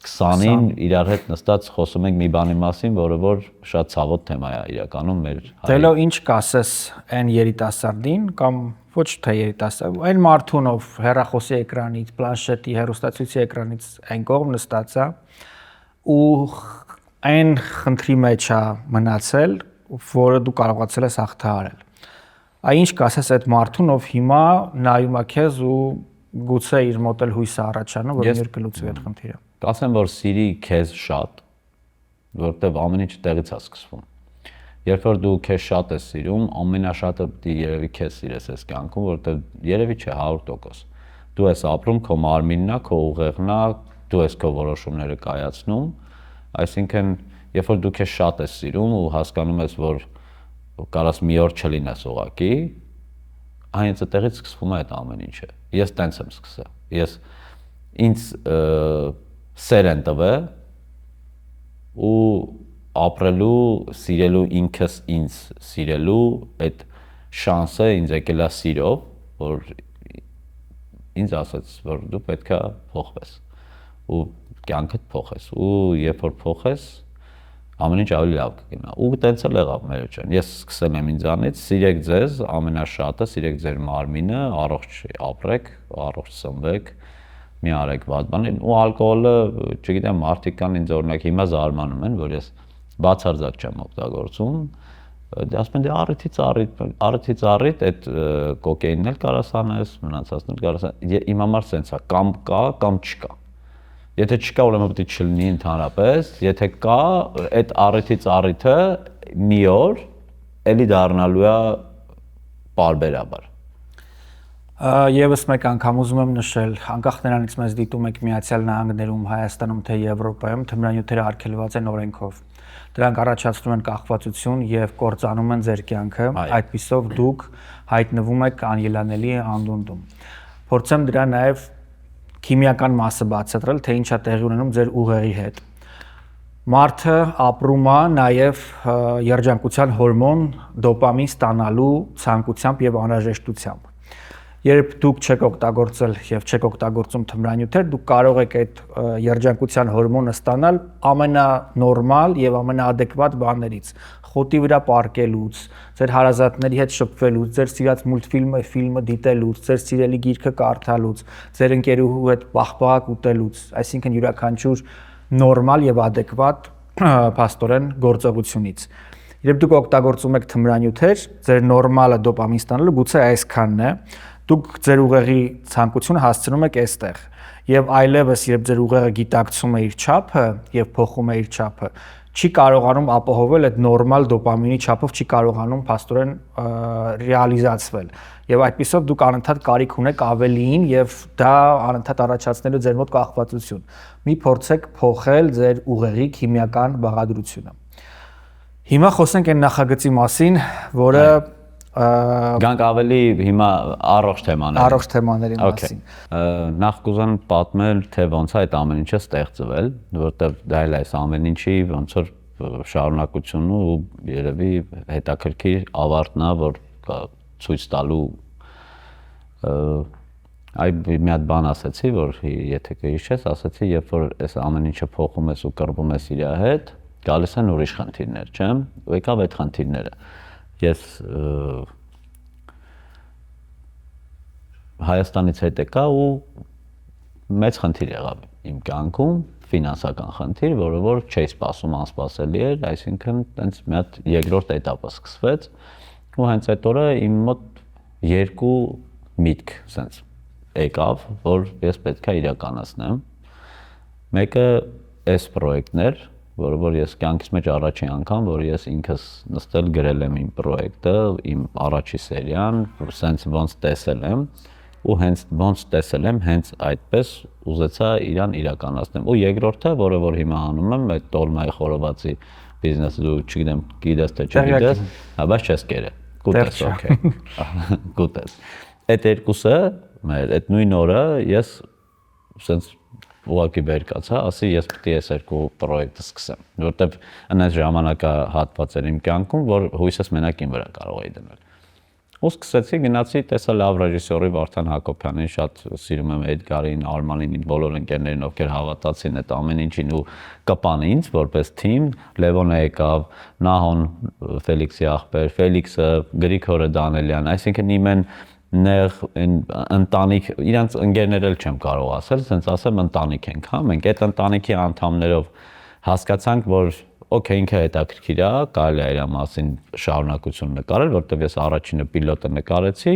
20-ին իրար հետ նստած խոսում ենք մի բանի մասին, որը որ շատ ցավոտ թեմա է իրականում մեր Դելո ինչ կասես այն երիտասարդին կամ ոչ թե երիտասարդ, այն մարդուն ով հեռախոսի էկրանից, պլանշետի, հեռուստացույցի էկրանից այն կողմ նստած է ու այն խնդրի մեջ է մնացել, որը դու կարողացել ես հաղթահարել։ Այ ինչ կասես այդ մարդուն, ով հիմա նայում է քեզ ու գուցե իր մոտ էլ հույսը առաջանում, որ ինքը կլուծվի այդ խնդիրը։ Կասեմ, որ սիրի քեզ շատ, որտեվ ամեն ինչ տեղից է սկսվում։ Երբ որ դու քեզ շատ ես սիրում, ամենաշատը պիտի երևի քեզ սիրես այս կյանքում, որտեվ երևի չէ 100%։ Դու ես ապրում, քո մարմինն է, քո ուղեղն է, դու ես քո որոշումները կայացնում, այսինքն երբ որ դու քեզ շատ ես սիրում ու հասկանում ես, որ կարաս մի օր չլինես ուղակի, հենց այդտեղից սկսվում է այդ ամեն ինչը։ Ես տենց եմ սկսել։ Ես ինձ սեր են տվել ու ապրելու, սիրելու ինքս ինձ սիրելու այդ շանսը ինձ եկել է սիրով, որ ինձ ասաց, որ դու պետքա փոխվես ու կյանքդ փոխես ու երբ որ փոխես ամեն ինչ ավելի լավ կգնա։ Ու տենց էլ եղավ մեր ջան։ Ես սկսել եմ ինձանից, սիրեք ձեզ, ամենաշատը, սիրեք ձեր մարմինը, առողջ ապրեք, առողջ սնվեք, մի արեք վատ բաներ ու ալկոհոլը, չգիտեմ, մարդիկ կան ինձ օրինակ հիմա զարմանում են, որ ես բացարձակ չեմ օգտագործում, ասում են դե առիթից առիթ այդ կոկեինն էլ կարաս անես, մնացածն էլ կարաս անես, իմ համար սենց է, կամ կա, կամ չկա։ Եթե չկա, ուրեմն պետք է չլինի ընդհանրապես, եթե կա, այդ առիթից առիթը մի օր էլի դառնալու է պարբերաբար։ Եվս մեկ անգամ ուզում եմ նշել, անկախ նրանից մեզ դիտում եք Միացյալ Նահանգներում, Հայաստանում թե Եվրոպայում, թմրանյութերը արգելված են օրենքով։ Դրանք առաջացնում են կախվածություն եւ կործանում են ձեր կյանքը, այդպիսով դուք հայտնվում եք անելանելի անդունդում։ Փորձեմ դրա նաեւ քիմիական մասը բացատրել, թե ինչ է տեղի ունենում ձեր ուղեղի հետ։ Մարդը ապրում է նաև երջանկության հորմոն դոպամին ստանալու ցանկությամբ եւ անհրաժեշտությամբ։ Երբ դուք չեք օգտագործել եւ չեք օգտագործում թմրանյութեր, դուք կարող եք այդ երջանկության հորմոնը ստանալ ամենանորմալ եւ ամենաադեկվատ բաներից՝ խոտի վրա պարկելուց, ձեր հարազատների հետ շփվելուց, ձեր սիրած մուլտֆիլմը դիտելուց, ձեր սիրելի գիրքը կարդալուց, ձեր ընկերուհու հետ պաղպաղակ ուտելուց, այսինքն յուրաքանչյուր նորմալ եւ ադեկվատ փաստորեն գործողությունից։ Երբ դուք օգտագործում եք թմրանյութեր, ձեր նորմալը դոպամին ստանալու գուցե այսքանն է, դուք ձեր ուղեղի ցանկությունը հասցնում եք այստեղ եւ այլևս երբ ձեր ուղեղը գիտակցում է իր չափը եւ փոխում է իր չափը, չի կարողանում ապահովել այդ նորմալ դոպամինի չափով, չի կարողանում փաստորեն ռեալիզացվել եւ այդպիսով դուք անընդհատ կարիք ունեք ավելիին եւ դա անընդհատ առաջացնելու ձեր մոտ կախվածություն։ Մի փորձեք փոխել ձեր ուղեղի քիմիական բաղադրությունը։ Հիմա խոսենք այն նախագծի մասին, որը գանք ավելի հիմա առողջ թեմաների մասին։ Նախ կուզեմ պատմել, թե ոնց է այդ ամեն ինչը ստեղծվել, որտեղ դա էլ այս ամեն ինչի ոնց որ շարունակությունն ու երևի հետաքրքիր ավարտն է, որ ցույց տալու այ մի հատ բան ասացի, որ եթե կհիշես, ասացի, երբ որ այս ամեն ինչը փոխում ես ու կռվում ես իր հետ, գալիս են ուրիշ խնդիրներ, չէ՞։ Ու եկավ այդ խնդիրները։ Ես Հայաստանից հետ եկա ու մեծ խնդիր եղավ իմ կյանքում, ֆինանսական խնդիր, որը որ չէի սպասում, անսպասելի էր, այսինքն տենց մի հատ երկրորդ էտապը սկսվեց ու հենց այդ օրը իմ մոտ երկու միտք սենց եկավ, որ ես պետք է իրականացնեմ։ Մեկը այս պրոյեկտն էր, որը որ ես կյանքիս մեջ առաջին անգամ, որ ես ինքս նստել գրել եմ իմ պրոյեկտը, իմ առաջի սերիան, սենց ոնց տեսել եմ ու հենց ոնց տեսել եմ, հենց այդպես ուզեցա իրան իրականացնեմ։ Ու երկրորդը, որը որ հիմա անում եմ, այդ տոլմայի խորովածի բիզնեսը, դու չգիտեմ, գիտես թե չգիտես, բայց չես կերել։ Գուտես, օքեյ։ Գուտես։ Այդ երկուսը, այդ նույն օրը ես սենց ուղղակի վեր կացա, ասի ես պետք է այս երկու պրոյեկտը սկսեմ, որտեվ այն ժամանակահատված էր իմ կյանքում, որ հույսս մենակ իմ վրա կարող էի դնել։ Ու սկսեցի գնացի տեսա լավ ռեժիսորի Վարդան Հակոբյանին, շատ սիրում եմ Էդգարին, Արմանին, բոլոր ընկերներին, ովքեր հավատացին այդ ամեն ինչին ու կպան ինձ որպես թիմ, Լևոնը եկավ, Նահոն Ֆելիքսի աղբեր, Ֆելիքսը, Գրիգորը Դանելյան, այսինքն իմեն նեղ ընտանիք, իրանց ընկերներ էլ չեմ կարող ասել, ասենց ասեմ ընտանիք ենք, հա, մենք այդ ընտանիքի անդամներով հասկացանք, որ Okay, ինքը հետաքրքիր է, կարելի է իր մասին շարունակություն նկարել, որտեղ ես առաջինը պիլոտը նկարեցի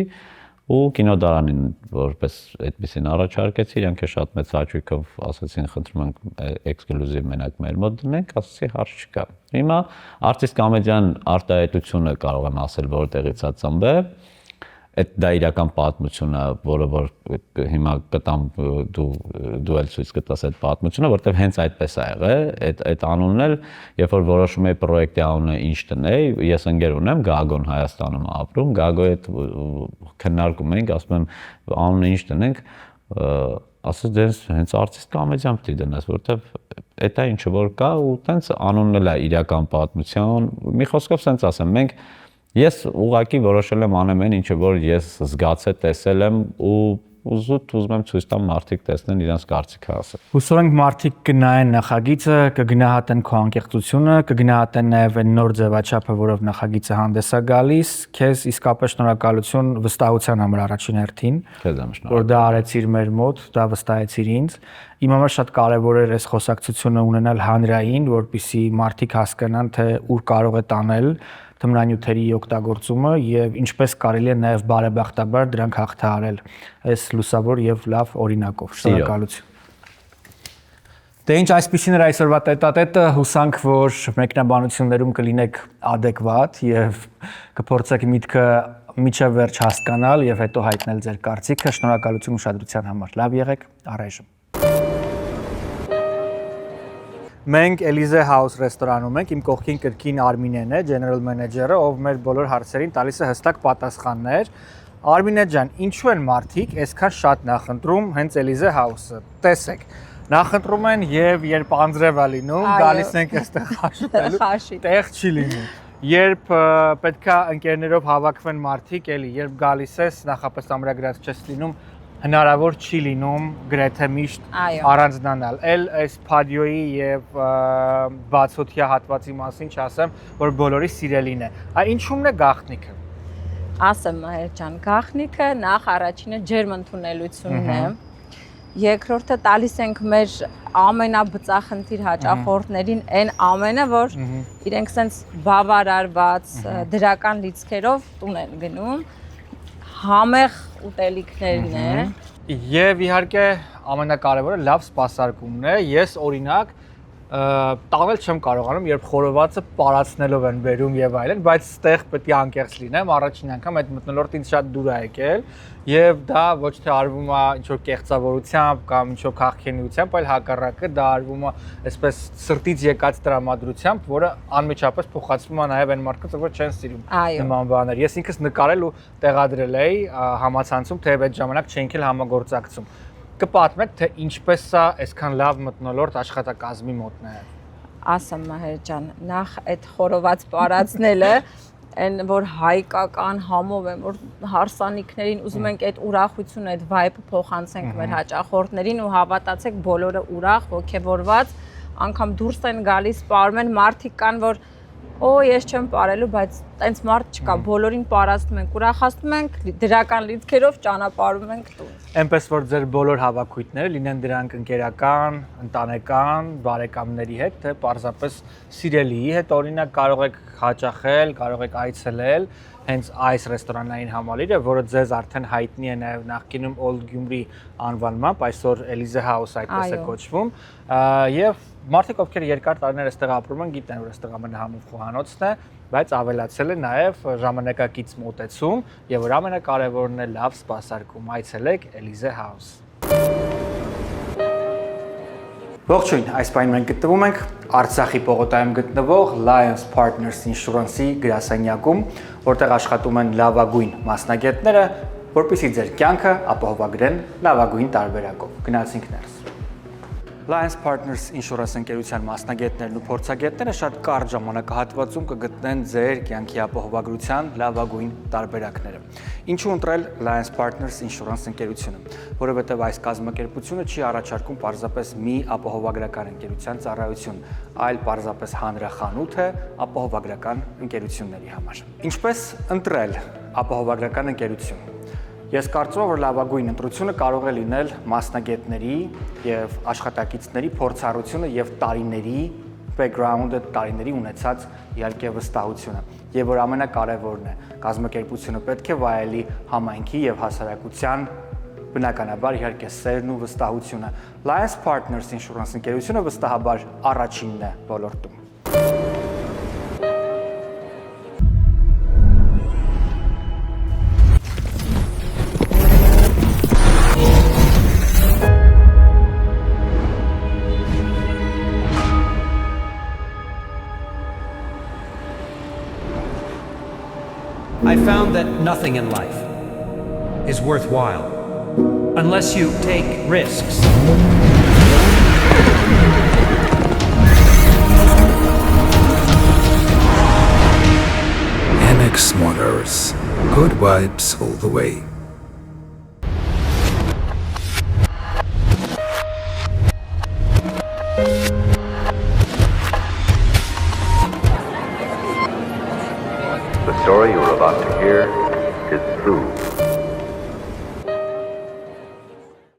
ու կինոդարանին որպես այդպեսին առաջարկեցի, իրանք շատ մեծ հաճույքով ասացին, խնդրում ենք էքսկլյուզիվ մենակ մեր մոտ դնենք, ասացի հարց չկա։ Հիմա արտիստ կոմեդիան արտահայտությունը կարող եմ ասել, որտեղից է ծնվել, այդ դա իրական պատմություն է, որը որ հիմա կտամ դու էլ ցույց կտաս այդ պատմությունը, որտեղ հենց այդպես է եղել, այդ անունն էլ, երբ որ որոշում էի պրոյեկտի անունը ինչ տնեի, ես ընկեր ունեմ Գագոն Հայաստանում ապրում, Գագոյի հետ քննարկում էինք, ասում եմ անունը ինչ տնենք, ասես դες հենց արտիստ կոմեդիան պետք է դնես, որտեղ դա ինչը որ կա ու տենց անունն էլ է իրական պատմության, մի խոսքով սենց ասեմ, մենք Ես ուղղակի որոշել եմ անեմ այն ինչը որ ես զգացել տեսել եմ ու ուզում եմ ցույց տամ մարդիկ տեսնեն իրենց կարծիքը ասել։ Հուսով ենք մարդիկ կնայեն նախագիծը, կգնահատեն քո անկեղծությունը, կգնահատեն նաև այն նոր ձևաչափը, որով նախագիծը հանդես է գալիս։ Քեզ իսկապես շնորհակալություն վստահության համար առաջին հերթին, որ դա արեցիր մեր մոտ, դա վստահեցիր ինձ։ Իմ համար շատ կարևոր էր այս խոսակցությունը ունենալ հանրային, որպեսզի մարդիկ հասկանան, թե ուր կարող է տանել թմրանյութերի օգտագործումը եւ ինչպես կարելի է նաեւ բարեբախտաբար դրանք հաղթահարել այս լուսավոր եւ լավ օրինակով։ Շնորհակալություն։ Դե ինչ այսպեսին էր այսօրվա տետատետը, հուսանք, որ մեկնաբանություններում կլինեք adekvat եւ կփորձեք միտքը միջև վերջ հասկանալ եւ հետո հայտնել ձեր կարծիքը։ Շնորհակալություն ուշադրության համար։ Լավ եղեք, առայժմ։ Մենք Elize House ռեստորանում ենք, իմ կողքին կրկին Արմինեն է, General Manager-ը, ով մեր բոլոր հարցերին տալիս է հստակ պատասխաններ։ Արմինե ջան, ինչու են մարդիկ այսքան շատ նախընտրում հենց Elize House-ը։ Տեսեք, նախընտրում են եւ երբ անձրև է լինում, գալիս ենք այստեղ խաշտելու, տեղ չի լինում։ Երբ պետքա ընկերներով հավաքվեն մարդիկ, էլի, երբ գալիս ես, նախապես ամրագրած չես լինում, հնարավոր չի լինում գրեթե միշտ առանձնանալ։ Էլ այս Փադիոյի եւ բացօթյա հատվածի մասին չասեմ, որ բոլորի սիրելին է։ Ինչու՞մն է գաղտնիքը։ Ասեմ Մահեր ջան, գաղտնիքը նախ առաջինը ջերմ ընդունելությունն է։ Երկրորդը տալիս ենք մեր ամենաբծախնդիր հաճախորդներին այն ամենը, որ իրենք սենց բավարարված դրական լիցքերով տուն են գնում, համեղ ուտելիքներն է։ Եվ իհարկե ամենակարևորը լավ սպասարկումն է։ Ես օրինակ տանել չեմ կարողանում, երբ խորովածը պարացնելով են բերում եւ այլն, բայց ստեղ պետք է անկեղծ լինեմ, առաջին անգամ այդ մթնոլորտը ինձ շատ դուր է եկել եւ դա ոչ թե արվում է ինչ որ կեղծավորությամբ կամ ինչ որ քաղաքենիությամբ, այլ հակառակը դա արվում է այսպես սրտից եկած տրամադրությամբ, որը անմիջապես փոխացվում է նաեւ այն մարդկանց, որ չեն սիրում նման բաներ։ Ես ինքս նկարել ու տեղադրել էի համացանցում, թեև այդ ժամանակ չէինք էլ համագործակցում։ Կպատմեք, թե ինչպես է այսքան լավ մթնոլորտ աշխատակազմի մոտ նաև։ Ասեմ Մահեր ջան, նախ այդ խորոված պարացնելը, այն որ հայկական համով եմ, որ հարսանիքներին ուզում ենք այդ ուրախությունը, այդ վայբը փոխանցենք մեր հաճախորդներին ու հավատացեք բոլորը ուրախ, ոգևորված, անգամ դուրս են գալիս, պարում են, մարդիկ կան, որ ես չեմ պարելու, բայց տենց մարդ չկա, բոլորին պարացնում ենք, ուրախացնում ենք, դրական լիցքերով ճանապարհում ենք տուն։ Այնպես որ ձեր բոլոր հավաքույթները լինեն դրանք ընկերական, ընտանեկան, բարեկամների հետ, թե պարզապես սիրելիի հետ, օրինակ կարող եք հաճախել, կարող եք այցելել հենց այս ռեստորանային համալիրը, որը ձեզ արդեն հայտնի է նաև նախկինում Old Gyumri անվանմամբ, այսօր Elize House այդպես է կոչվում, եւ մարդիկ ովքեր երկար տարիներ այստեղ ապրում են, գիտեն, որ այստեղ ամենահամով խոհանոցն է, բայց ավելացել է նաև ժամանակակից մոտեցում եւ որ ամենակարևորն է լավ սպասարկում, այցելեք Elize House։ Ողջույն, այս պայն մենք գտնվում ենք Արցախի պողոտայում գտնվող Lions Partners Insurance-ի գրասենյակում, որտեղ աշխատում են լավագույն մասնագետները, որպեսզի ձեր կյանքը ապահովագրեն լավագույն տարբերակով։ Գնացինք ներս։ Alliance Partners Insurance ընկերության մասնագետներն ու փորձագետները շատ կարճ ժամանակահատվածում կգտնեն ձեր կյանքի ապահովագրության լավագույն տարբերակները։ Ինչու ընտրել Alliance Partners Insurance ընկերությունը, որովհետև այս կազմակերպությունը չի առաջարկում պարզապես մի ապահովագրական ընկերության ծառայություն, այլ պարզապես հանրախանութ է ապահովագրական ընկերությունների համար։ Ինչպես ընտրել ապահովագրական ընկերություն։ Ես կարծում եմ, որ լավագույն ընտրությունը կարող է լինել մասնագետների եւ աշխատակիցների փորձառությունը եւ տարիների background-ը, տարիների ունեցած իհարկե վստահությունը, եւ որ ամենակարևորն է, կազմակերպությունը պետք է վայելի համայնքի եւ հասարակության բնականաբար իհարկե սերն ու վստահությունը։ Alliance Partners Insurance ընկերությունը վստահաբար առաջինն է ոլորտում։ I found that nothing in life is worthwhile unless you take risks. MX Motors. Good vibes all the way. The story you're about to hear is true.